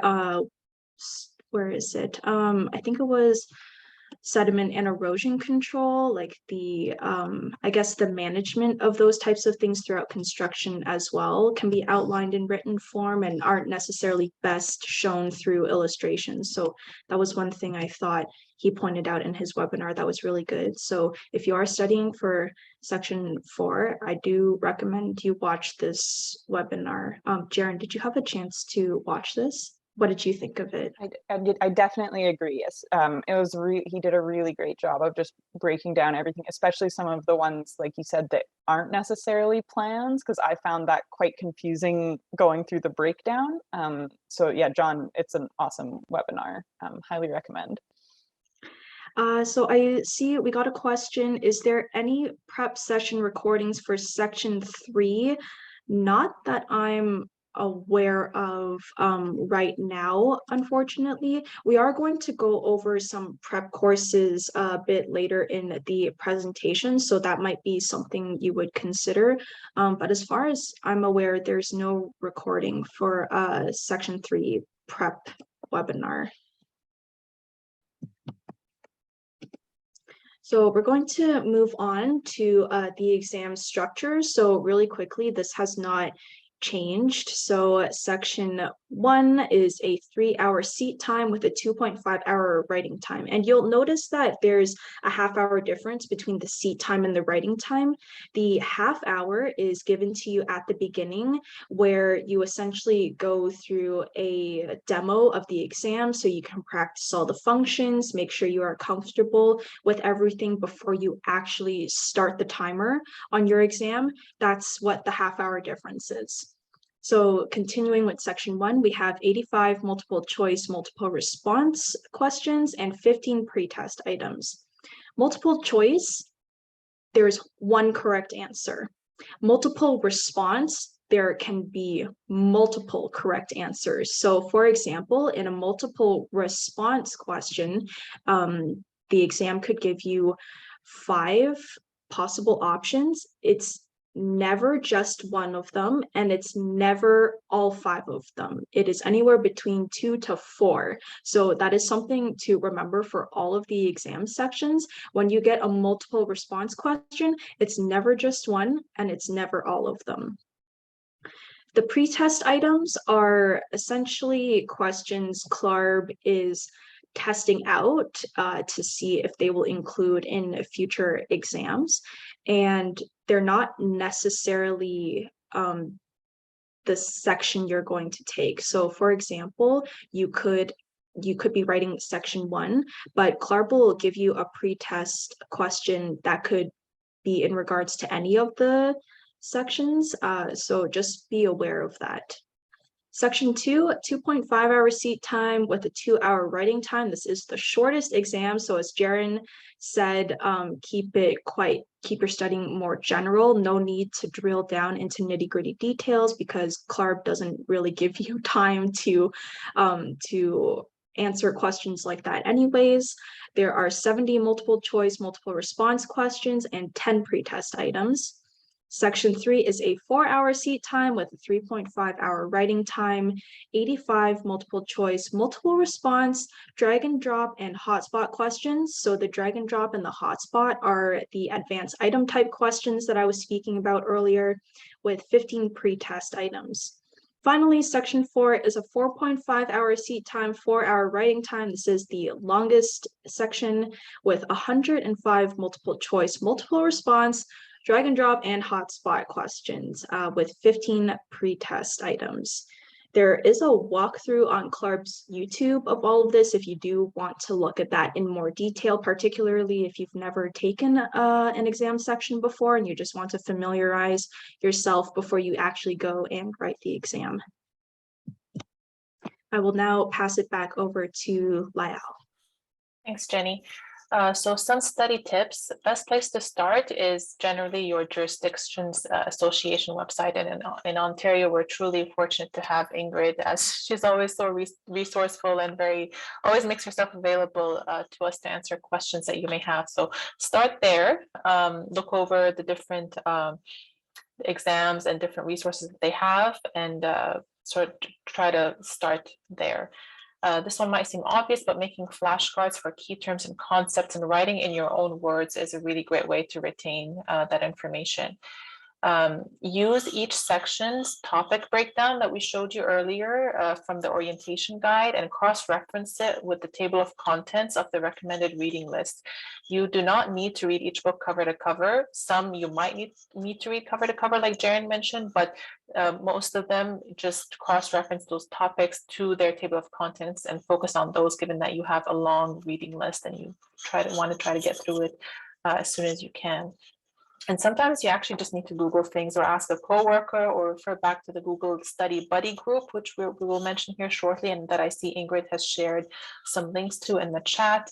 where is it? I think it was sediment and erosion control, like the I guess the management of those types of things throughout construction as well can be outlined in written form and aren't necessarily best shown through illustrations. So that was one thing I thought he pointed out in his webinar that was really good. So if you are studying for section 4, I do recommend you watch this webinar. Jaren, did you have a chance to watch this? What did you think of it? I definitely agree. Yes, it was he did a really great job of just breaking down everything, especially some of the ones, like you said, that aren't necessarily plans, because I found that quite confusing going through the breakdown. So yeah, John, it's an awesome webinar. Highly recommend. So I see we got a question. Is there any prep session recordings for section 3? Not that I'm aware of right now, unfortunately. We are going to go over some prep courses a bit later in the presentation, so that might be something you would consider. But as far as I'm aware, there's no recording for section 3 prep webinar. So we're going to move on to the exam structure. So really quickly, this has not changed. So section 1 is a 3-hour seat time with a 2.5-hour writing time. And you'll notice that there's a half-hour difference between the seat time and the writing time. The half hour is given to you at the beginning, where you essentially go through a demo of the exam so you can practice all the functions, make sure you are comfortable with everything before you actually start the timer on your exam. That's what the half-hour difference is. So continuing with section 1, we have 85 multiple choice, multiple response questions and 15 pretest items. Multiple choice, there's one correct answer. Multiple response, there can be multiple correct answers. So for example, in a multiple response question, the exam could give you 5 possible options. It's never just one of them, and it's never all 5 of them. It is anywhere between 2 to 4. So that is something to remember for all of the exam sections. When you get a multiple response question, it's never just one, and it's never all of them. The pretest items are essentially questions CLARB is testing out to see if they will include in future exams. And they're not necessarily the section you're going to take. So for example, you could be writing section 1, but CLARB will give you a pretest question that could be in regards to any of the sections. So just be aware of that. Section 2, 2.5-hour seat time with a 2-hour writing time. This is the shortest exam. So as Jaren said, keep your studying more general. No need to drill down into nitty-gritty details because CLARB doesn't really give you time to answer questions like that anyways. There are 70 multiple choice, multiple response questions and 10 pretest items. Section 3 is a 4-hour seat time with a 3.5-hour writing time, 85 multiple choice, multiple response, drag and drop, and hotspot questions. So the drag and drop and the hotspot are the advanced item type questions that I was speaking about earlier, with 15 pretest items. Finally, section 4 is a 4.5-hour seat time, 4-hour writing time. This is the longest section with 105 multiple choice, multiple response, drag and drop, and hotspot questions with 15 pretest items. There is a walkthrough on CLARB's YouTube of all of this if you do want to look at that in more detail, particularly if you've never taken an exam section before and you just want to familiarize yourself before you actually go and write the exam. I will now pass it back over to Lyal. Thanks, Jenny. So some study tips. Best place to start is generally your jurisdiction's association website. And in Ontario, we're truly fortunate to have Ingrid, as she's always so resourceful and always makes herself available to us to answer questions that you may have. So start there, look over the different exams and different resources that they have, and sort of try to start there. This one might seem obvious, but making flashcards for key terms and concepts and writing in your own words is a really great way to retain that information. Use each section's topic breakdown that we showed you earlier from the orientation guide and cross-reference it with the table of contents of the recommended reading list. You do not need to read each book cover to cover. Some you might need to read cover to cover, like Jaren mentioned, but most of them just cross-reference those topics to their table of contents and focus on those, given that you have a long reading list and you want to try to get through it as soon as you can. And sometimes you actually just need to Google things or ask a coworker or refer back to the Google Study Buddy group, which we will mention here shortly, and that I see Ingrid has shared some links to in the chat.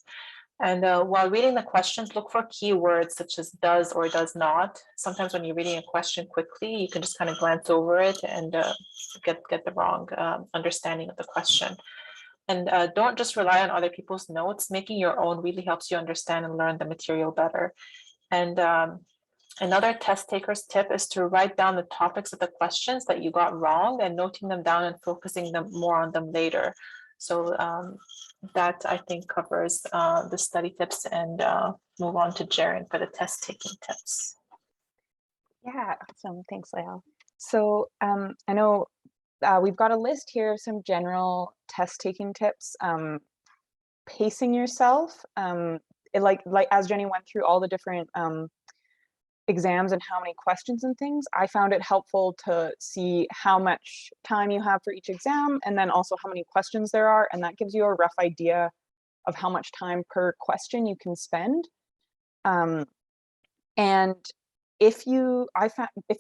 And while reading the questions, look for keywords such as does or does not. Sometimes when you're reading a question quickly, you can just kind of glance over it and get the wrong understanding of the question. And don't just rely on other people's notes. Making your own really helps you understand and learn the material better. And another test taker's tip is to write down the topics of the questions that you got wrong and noting them down and focusing more on them later. So that I think covers the study tips, and move on to Jaren for the test taking tips. Yeah, awesome. Thanks, Lyal. So I know we've got a list here of some general test taking tips. Pacing yourself, like as Jenny went through all the different exams and how many questions and things, I found it helpful to see how much time you have for each exam and then also how many questions there are, and that gives you a rough idea of how much time per question you can spend. And if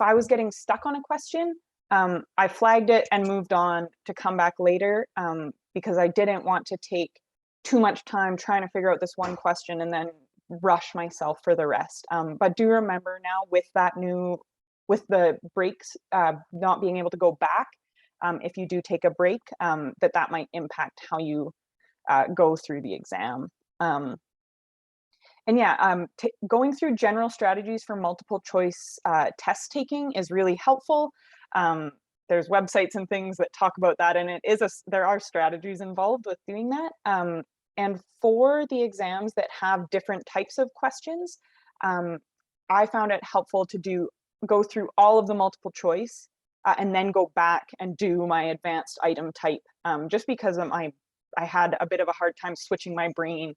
I was getting stuck on a question, I flagged it and moved on to come back later, because I didn't want to take too much time trying to figure out this one question and then rush myself for the rest. But do remember now with the breaks, not being able to go back, if you do take a break, that might impact how you go through the exam. And yeah, going through general strategies for multiple choice test taking is really helpful. There's websites and things that talk about that, and there are strategies involved with doing that. And for the exams that have different types of questions, I found it helpful to go through all of the multiple choice and then go back and do my advanced item type, just because I had a bit of a hard time switching my brain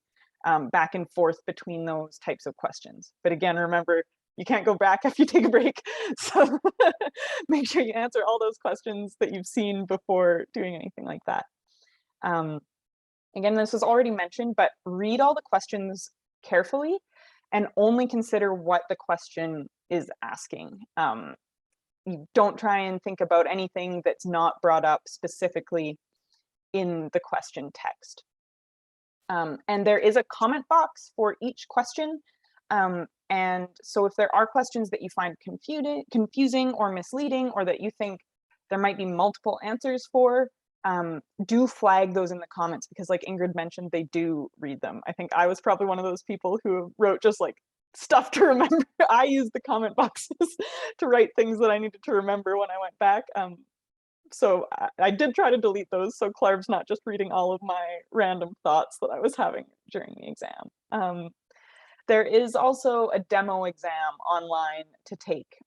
back and forth between those types of questions. But again, remember, you can't go back if you take a break. So make sure you answer all those questions that you've seen before doing anything like that. Again, this was already mentioned, but read all the questions carefully and only consider what the question is asking. You don't try and think about anything that's not brought up specifically in the question text. And there is a comment box for each question. And so if there are questions that you find confusing or misleading, or that you think there might be multiple answers for, do flag those in the comments, because like Ingrid mentioned, they do read them. I think I was probably one of those people who wrote just like stuff to remember. I used the comment boxes to write things that I needed to remember when I went back. So I did try to delete those, so Clarv's not just reading all of my random thoughts that I was having during the exam. There is also a demo exam online to take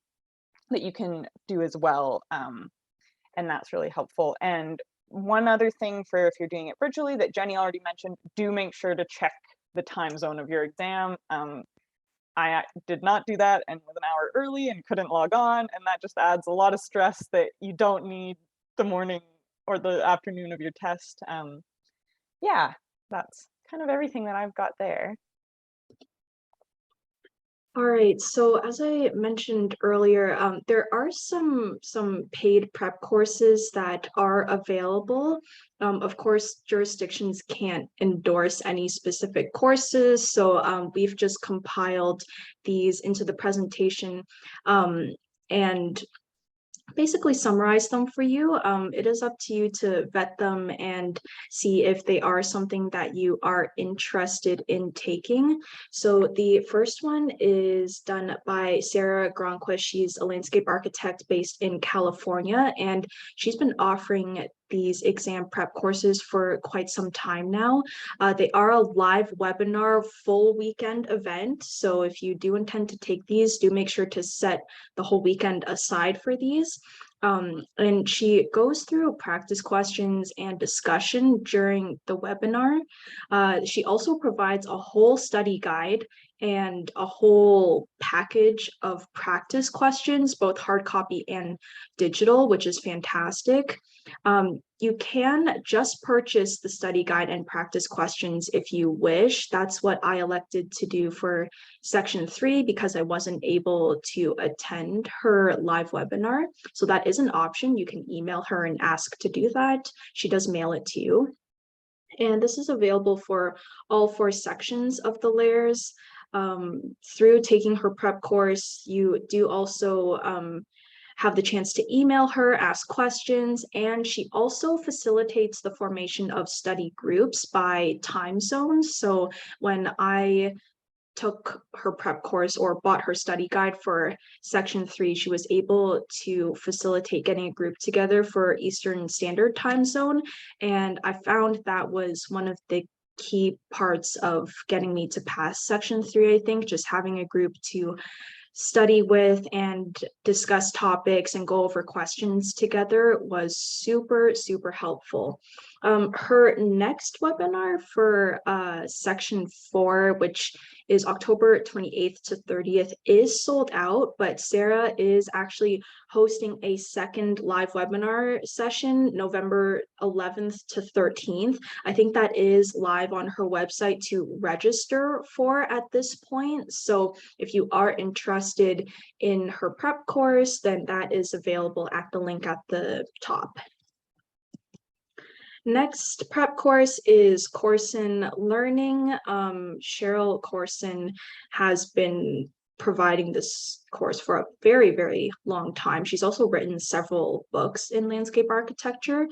that you can do as well, and that's really helpful. And one other thing for if you're doing it virtually that Jenny already mentioned, do make sure to check the time zone of your exam. I did not do that and was an hour early and couldn't log on, and that just adds a lot of stress that you don't need the morning or the afternoon of your test. Yeah, that's kind of everything that I've got there. All right, so as I mentioned earlier, there are some paid prep courses that are available. Of course, jurisdictions can't endorse any specific courses, so we've just compiled these into the presentation and basically summarize them for you. It is up to you to vet them and see if they are something that you are interested in taking. So the first one is done by Sarah Gronquist. She's a landscape architect based in California, and she's been offering these exam prep courses for quite some time now. They are a live webinar full weekend event. So if you do intend to take these, do make sure to set the whole weekend aside for these. And she goes through practice questions and discussion during the webinar. She also provides a whole study guide and a whole package of practice questions, both hard copy and digital, which is fantastic. You can just purchase the study guide and practice questions if you wish. That's what I elected to do for section 3 because I wasn't able to attend her live webinar. So that is an option. You can email her and ask to do that. She does mail it to you. And this is available for all 4 sections of the LAREs. Through taking her prep course, you do also have the chance to email her, ask questions, and she also facilitates the formation of study groups by time zones. So when I took her prep course or bought her study guide for section 3, she was able to facilitate getting a group together for Eastern Standard Time Zone. And I found that was one of the key parts of getting me to pass section 3, I think, just having a group to study with and discuss topics and go over questions together was super, super helpful. Her next webinar for section 4, which is October 28th to 30th, is sold out, but Sarah is actually hosting a second live webinar session November 11th to 13th. I think that is live on her website to register for at this point. So if you are interested in her prep course, then that is available at the link at the top. Next prep course is Corson Learning. Cheryl Corson has been providing this course for a very, very long time. She's also written several books in landscape architecture.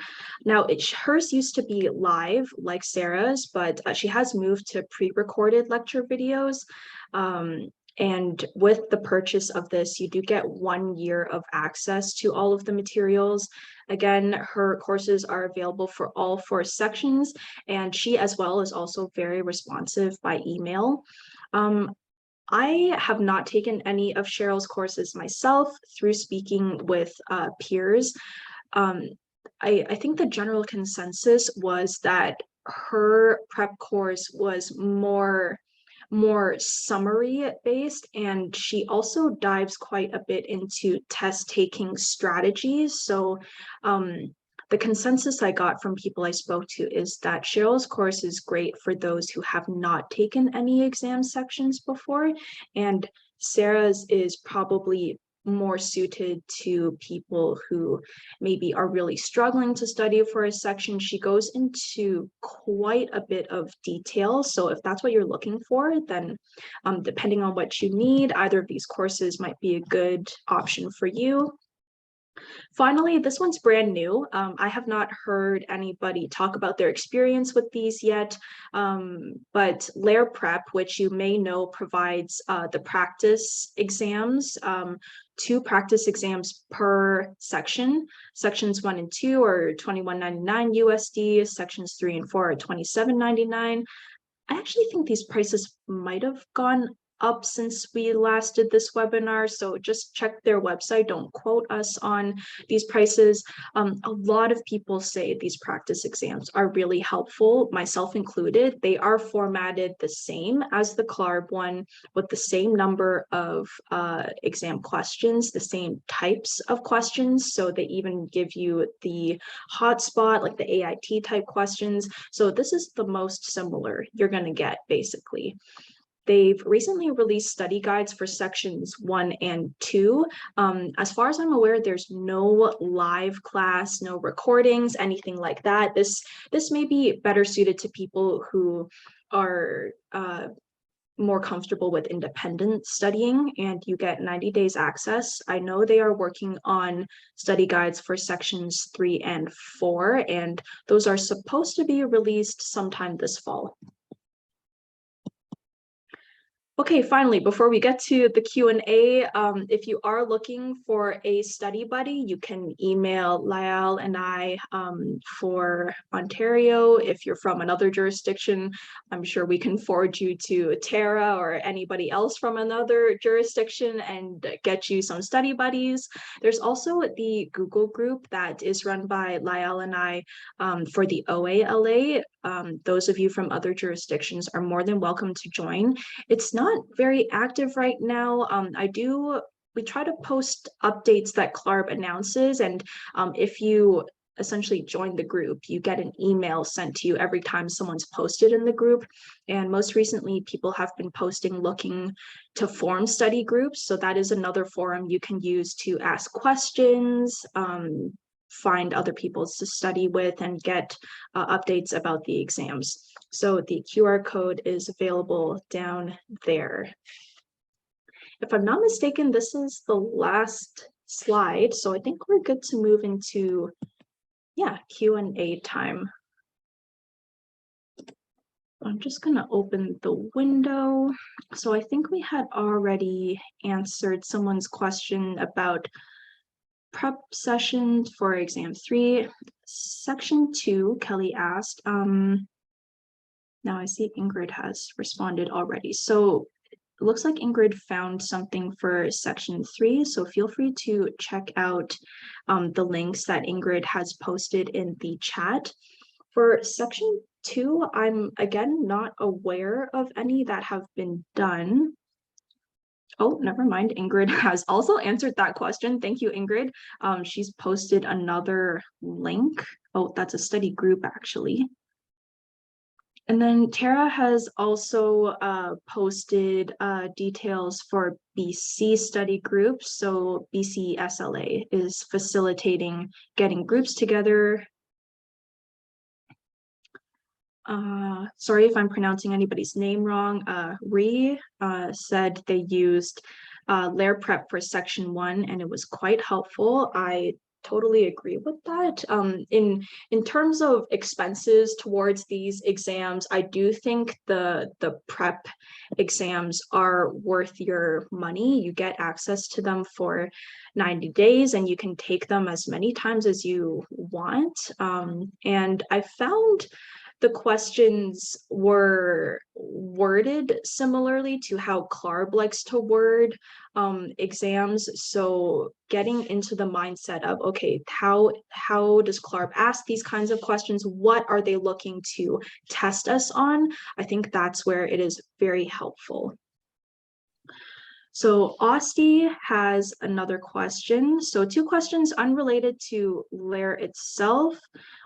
Now, hers used to be live like Sarah's, but she has moved to pre-recorded lecture videos. And with the purchase of this, you do get 1 year of access to all of the materials. Again, her courses are available for all 4 sections, and she as well is also very responsive by email. I have not taken any of Cheryl's courses myself through speaking with peers. I think the general consensus was that her prep course was more summary based, and she also dives quite a bit into test taking strategies. So the consensus I got from people I spoke to is that Cheryl's course is great for those who have not taken any exam sections before, and Sarah's is probably more suited to people who maybe are really struggling to study for a section. She goes into quite a bit of detail. So if that's what you're looking for, then depending on what you need, either of these courses might be a good option for you. Finally, this one's brand new. I have not heard anybody talk about their experience with these yet, but LARE Prep, which you may know provides the practice exams, 2 practice exams per section. Sections 1 and 2 are $21.99 USD, sections 3 and 4 are $27.99. I actually think these prices might have gone up since we last did this webinar, so just check their website. Don't quote us on these prices. A lot of people say these practice exams are really helpful, myself included. They are formatted the same as the CLARB one, with the same number of exam questions, the same types of questions. So they even give you the hotspot, like the AIT type questions. So this is the most similar you're going to get, basically. They've recently released study guides for sections 1 and 2. As far as I'm aware, there's no live class, no recordings, anything like that. This may be better suited to people who are more comfortable with independent studying, and you get 90 days access. I know they are working on study guides for sections 3 and 4, and those are supposed to be released sometime this fall. Okay, finally, before we get to the Q&A, if you are looking for a study buddy, you can email Lyall and I for Ontario. If you're from another jurisdiction, I'm sure we can forward you to Tara or anybody else from another jurisdiction and get you some study buddies. There's also the Google group that is run by Lyall and I for the OALA. Those of you from other jurisdictions are more than welcome to join. It's not very active right now. We try to post updates that CLARB announces, and if you essentially join the group, you get an email sent to you every time someone's posted in the group. And most recently, people have been posting looking to form study groups. So that is another forum you can use to ask questions, find other people to study with, and get updates about the exams. So the QR code is available down there. If I'm not mistaken, this is the last slide. So I think we're good to move into, Q&A time. I'm just going to open the window. So I think we had already answered someone's question about prep sessions for exam 3. Section 2, Kelly asked, now I see Ingrid has responded already. So it looks like Ingrid found something for section 3, so feel free to check out the links that Ingrid has posted in the chat. For section 2, I'm again not aware of any that have been done. Oh, never mind. Ingrid has also answered that question. Thank you, Ingrid. She's posted another link. Oh, that's a study group actually. And then Tara has also posted details for BC study groups. So BC SLA is facilitating getting groups together. Sorry if I'm pronouncing anybody's name wrong. Ree said they used LARE prep for section 1 and it was quite helpful. I totally agree with that. In terms of expenses towards these exams, I do think the prep exams are worth your money. You get access to them for 90 days and you can take them as many times as you want. And I found the questions were worded similarly to how CLARB likes to word exams. So getting into the mindset of, okay, how does CLARB ask these kinds of questions? What are they looking to test us on? I think that's where it is very helpful. So Osti has another question. So 2 questions unrelated to LARE itself.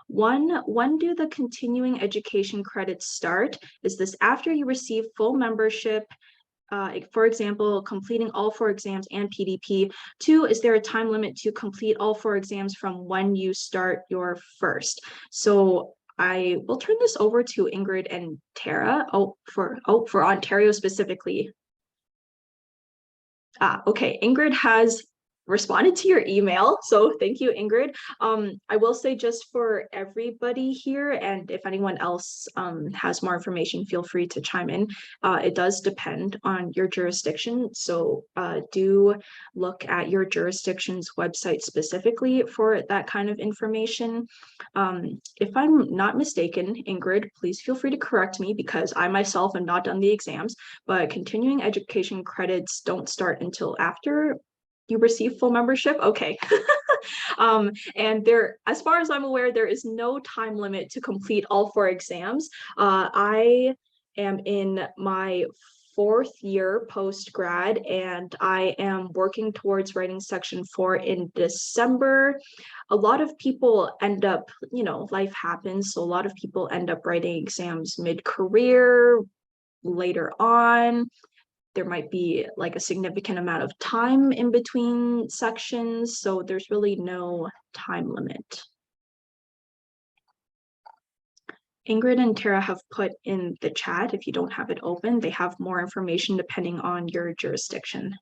One, when do the continuing education credits start? Is this after you receive full membership? For example, completing all 4 exams and PDP. 2, is there a time limit to complete all 4 exams from when you start your first? So I will turn this over to Ingrid and Tara. For Ontario specifically. Okay, Ingrid has responded to your email, so thank you, Ingrid. I will say just for everybody here, and if anyone else has more information, feel free to chime in. It does depend on your jurisdiction, so do look at your jurisdiction's website specifically for that kind of information. If I'm not mistaken, Ingrid, please feel free to correct me because I myself am not done the exams, but continuing education credits don't start until after you receive full membership. Okay. And there, as far as I'm aware, there is no time limit to complete all 4 exams. I am in my 4th year post-grad and I am working towards writing section 4 in December. A lot of people end up, life happens. So a lot of people end up writing exams mid-career, later on. There might be like a significant amount of time in between sections, so there's really no time limit. Ingrid and Tara have put in the chat, if you don't have it open, they have more information depending on your jurisdiction.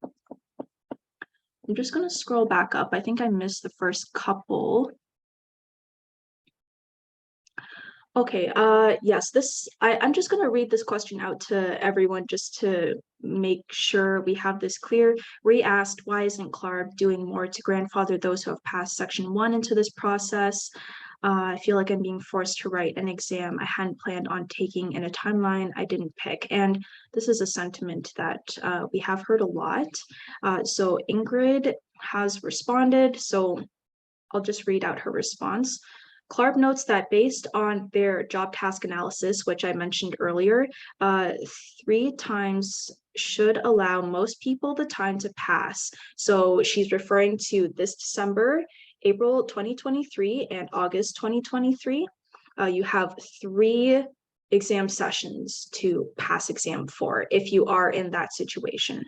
I'm just going to scroll back up. I think I missed the first couple. Okay, yes, I'm just going to read this question out to everyone just to make sure we have this clear. Ree asked, why isn't CLARB doing more to grandfather those who have passed section 1 into this process? I feel like I'm being forced to write an exam I hadn't planned on taking in a timeline I didn't pick. And this is a sentiment that we have heard a lot. So Ingrid has responded, so I'll just read out her response. CLARB notes that based on their job task analysis, which I mentioned earlier, 3 times should allow most people the time to pass. So she's referring to this December, April 2023, and August 2023. You have 3 exam sessions to pass exam 4 if you are in that situation.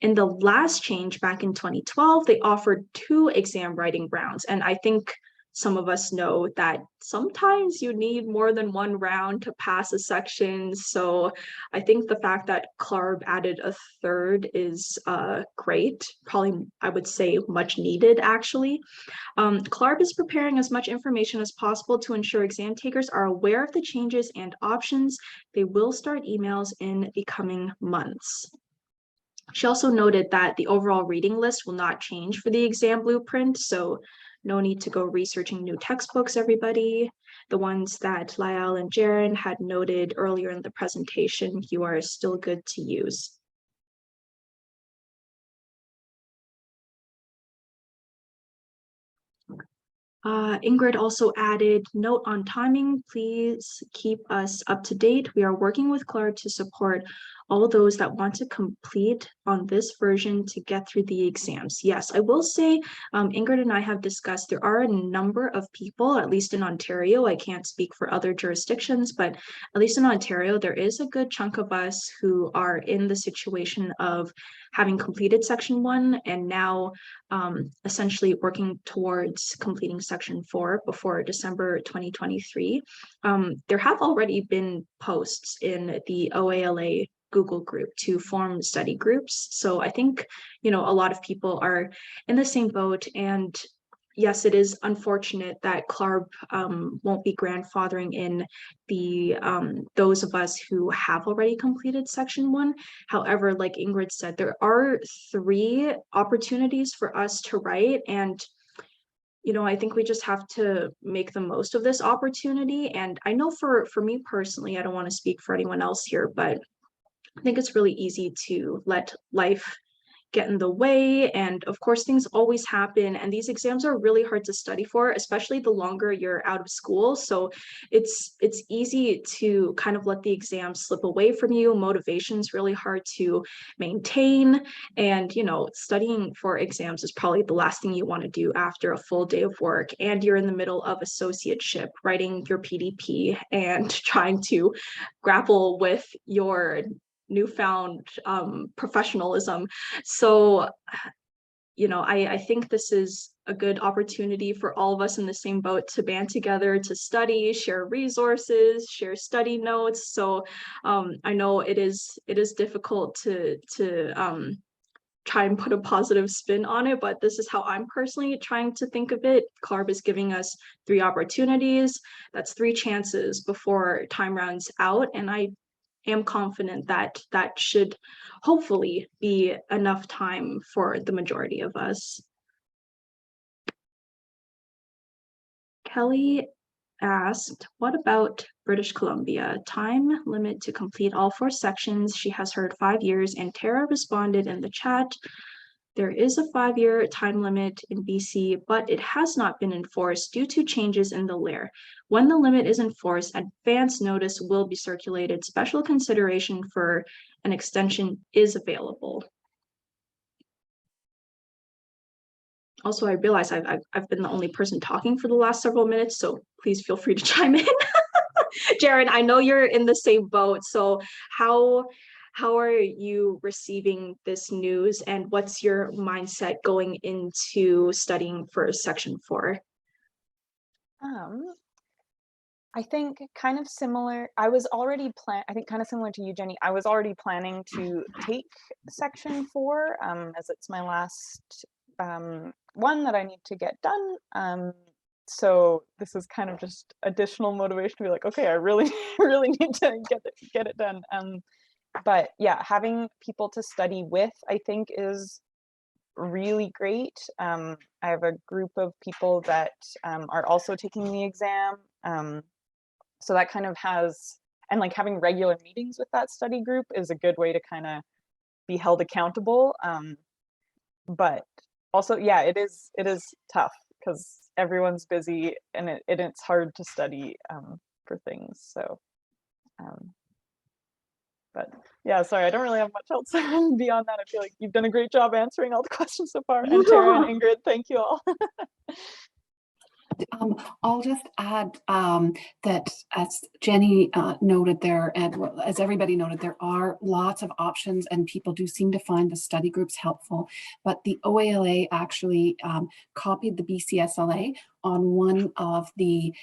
In the last change back in 2012, they offered 2 exam writing rounds, and I think some of us know that sometimes you need more than 1 round to pass a section. So I think the fact that CLARB added a 3rd is great, probably I would say much needed actually. CLARB is preparing as much information as possible to ensure exam takers are aware of the changes and options. They will start emails in the coming months. She also noted that the overall reading list will not change for the exam blueprint, so no need to go researching new textbooks, everybody. the ones that Lyle and Jaren had noted earlier in the presentation, you are still good to use. Ingrid also added, note on timing, please keep us up to date. We are working with CLARB to support all those that want to complete on this version to get through the exams. Yes, I will say, Ingrid and I have discussed, there are a number of people, at least in Ontario, I can't speak for other jurisdictions, but at least in Ontario, there is a good chunk of us who are in the situation of having completed Section 1 and now essentially working towards completing Section 4 before December 2023. There have already been posts in the OALA Google group to form study groups. So I think, a lot of people are in the same boat. And yes, it is unfortunate that CLARB won't be grandfathering in the those of us who have already completed Section 1. However, like Ingrid said, there are 3 opportunities for us to write, and I think we just have to make the most of this opportunity. And I know for me personally, I don't want to speak for anyone else here, but I think it's really easy to let life get in the way. And of course, things always happen. And these exams are really hard to study for, especially the longer you're out of school. So it's easy to kind of let the exam slip away from you. Motivation's really hard to maintain. And, studying for exams is probably the last thing you want to do after a full day of work. And you're in the middle of associateship, writing your PDP and trying to grapple with your newfound professionalism. So, I think this is a good opportunity for all of us in the same boat to band together, to study, share resources, share study notes. So I know it is difficult to try and put a positive spin on it, but this is how I'm personally trying to think of it. CLARB is giving us 3 opportunities. That's 3 chances before time runs out. And I am confident that that should hopefully be enough time for the majority of us. Kelly asked, what about British Columbia? Time limit to complete all 4 sections. She has heard 5 years, and Tara responded in the chat, there is a 5-year time limit in BC, but it has not been enforced due to changes in the LARE. When the limit is enforced, advance notice will be circulated. Special consideration for an extension is available. Also, I realize I've been the only person talking for the last several minutes, so please feel free to chime in. Jaren, I know you're in the same boat, so how are you receiving this news, and what's your mindset going into studying for Section 4? I think kind of similar. I was already I think kind of similar to you, Jenny. I was already planning to take Section 4 as it's my last one that I need to get done. So this is kind of just additional motivation to be like, okay, I really need to get it done. But yeah, having people to study with, I think, is really great. I have a group of people that are also taking the exam. So that kind of has, and like having regular meetings with that study group is a good way to kind of be held accountable. But also, yeah, it is tough because everyone's busy and it's hard to study for things. So, but yeah, sorry, I don't really have much else beyond that. I feel like you've done a great job answering all the questions so far. And Tara and Ingrid, thank you all. I'll just add that as Jenny noted there, and as everybody noted, there are lots of options and people do seem to find the study groups helpful. But the OALA actually copied the BCSLA on one of the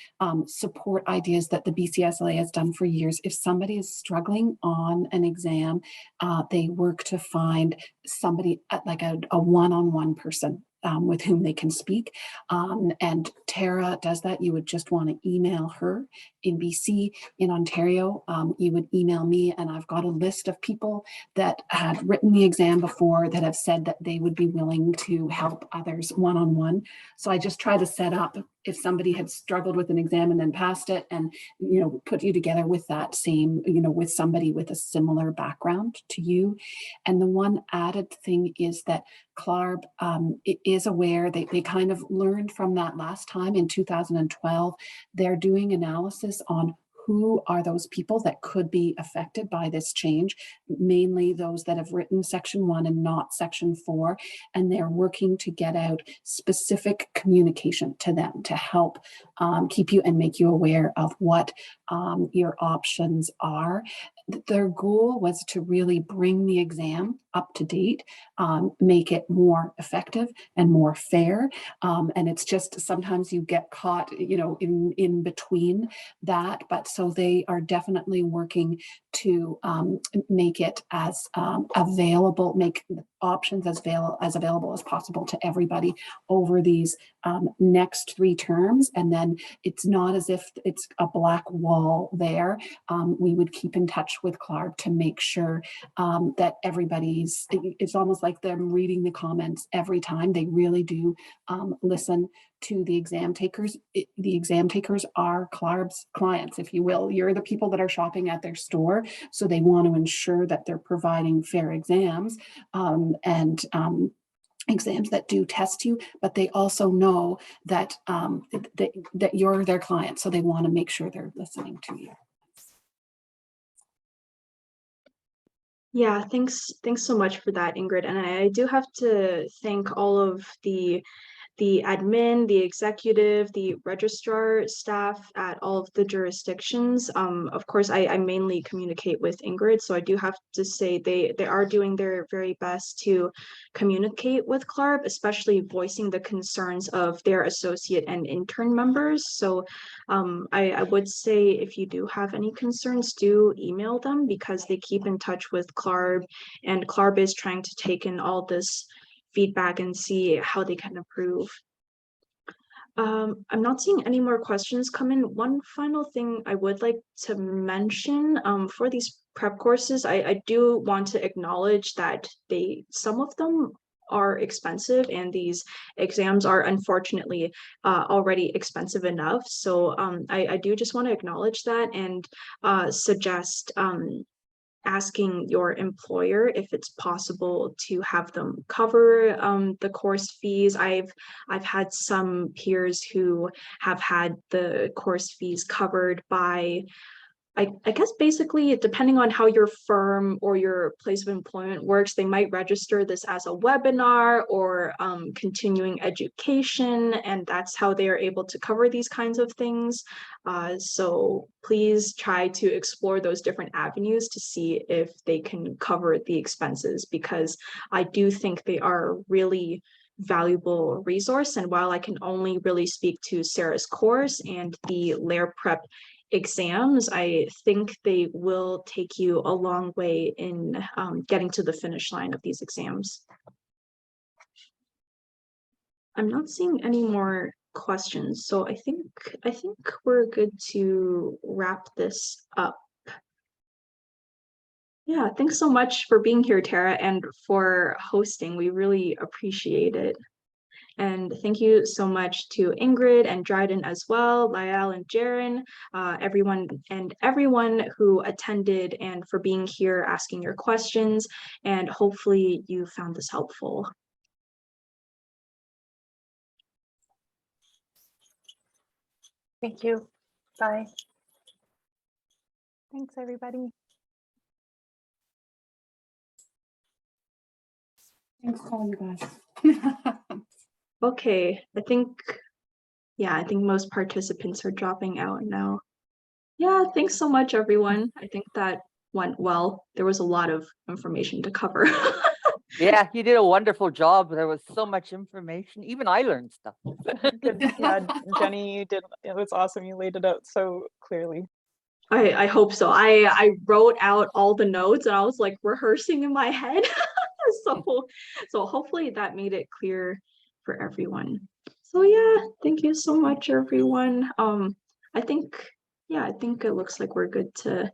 support ideas that the BCSLA has done for years. If somebody is struggling on an exam, they work to find somebody like a one-on-one person with whom they can speak. And Tara does that. You would just want to email her. In BC, in Ontario, you would email me, and I've got a list of people that had written the exam before that have said that they would be willing to help others one-on-one. So I just try to set up if somebody had struggled with an exam and then passed it, and, you know, put you together with that same, you know, with somebody with a similar background to you. And the one added thing is that CLARB is aware, they kind of learned from that last time in 2012. They're doing analysis on who are those people that could be affected by this change, mainly those that have written Section 1 and not Section 4, and they're working to get out specific communication to them to help keep you and make you aware of what your options are. Their goal was to really bring the exam up to date, make it more effective and more fair. And it's just sometimes you get caught, you know, in between that. But so they are definitely working to make it as available, make options as available as possible to everybody over these next 3 terms. And then it's not as if it's a black wall there. We would keep in touch with CLARB to make sure that everybody's, it's almost like them reading the comments every time. They really do listen to the exam takers. The exam takers are CLARB's clients, if you will. You're the people that are shopping at their store, so they want to ensure that they're providing fair exams and exams that do test you, but they also know that that you're their client, so they want to make sure they're listening to you. Yeah, thanks so much for that, Ingrid. And I do have to thank all of the admin, the executive, the registrar staff at all of the jurisdictions. Of course, I mainly communicate with Ingrid, so I do have to say they are doing their very best to communicate with CLARB, especially voicing the concerns of their associate and intern members. So I would say if you do have any concerns, do email them, because they keep in touch with CLARB, and CLARB is trying to take in all this feedback and see how they can improve. I'm not seeing any more questions come in. One final thing I would like to mention for these prep courses, I do want to acknowledge that some of them are expensive, and these exams are unfortunately already expensive enough. So I do just want to acknowledge that and suggest asking your employer if it's possible to have them cover the course fees. I've had some peers who have had the course fees covered by, I guess basically, depending on how your firm or your place of employment works, they might register this as a webinar or continuing education, and that's how they are able to cover these kinds of things. So please try to explore those different avenues to see if they can cover the expenses, because I do think they are really valuable resource. And while I can only really speak to Sarah's course and the LARE prep exams, I think they will take you a long way in getting to the finish line of these exams. I'm not seeing any more questions, so I think we're good to wrap this up. Yeah, thanks so much for being here, Tara, and for hosting. We really appreciate it. And thank you so much to Ingrid and Dryden as well, Lyell and Jaren, everyone who attended, and for being here, asking your questions, and hopefully you found this helpful. Thank you. Bye. Thanks, everybody. Thanks for calling, you guys. Okay, I think most participants are dropping out now. Yeah, thanks so much, everyone. I think that went well. There was a lot of information to cover. Yeah, you did a wonderful job. There was so much information. Even I learned stuff. Yeah, Jenny, you did. It was awesome. You laid it out so clearly. I hope so. I wrote out all the notes and I was like rehearsing in my head. So hopefully that made it clear for everyone. So yeah, thank you so much, everyone. I think it looks like we're good to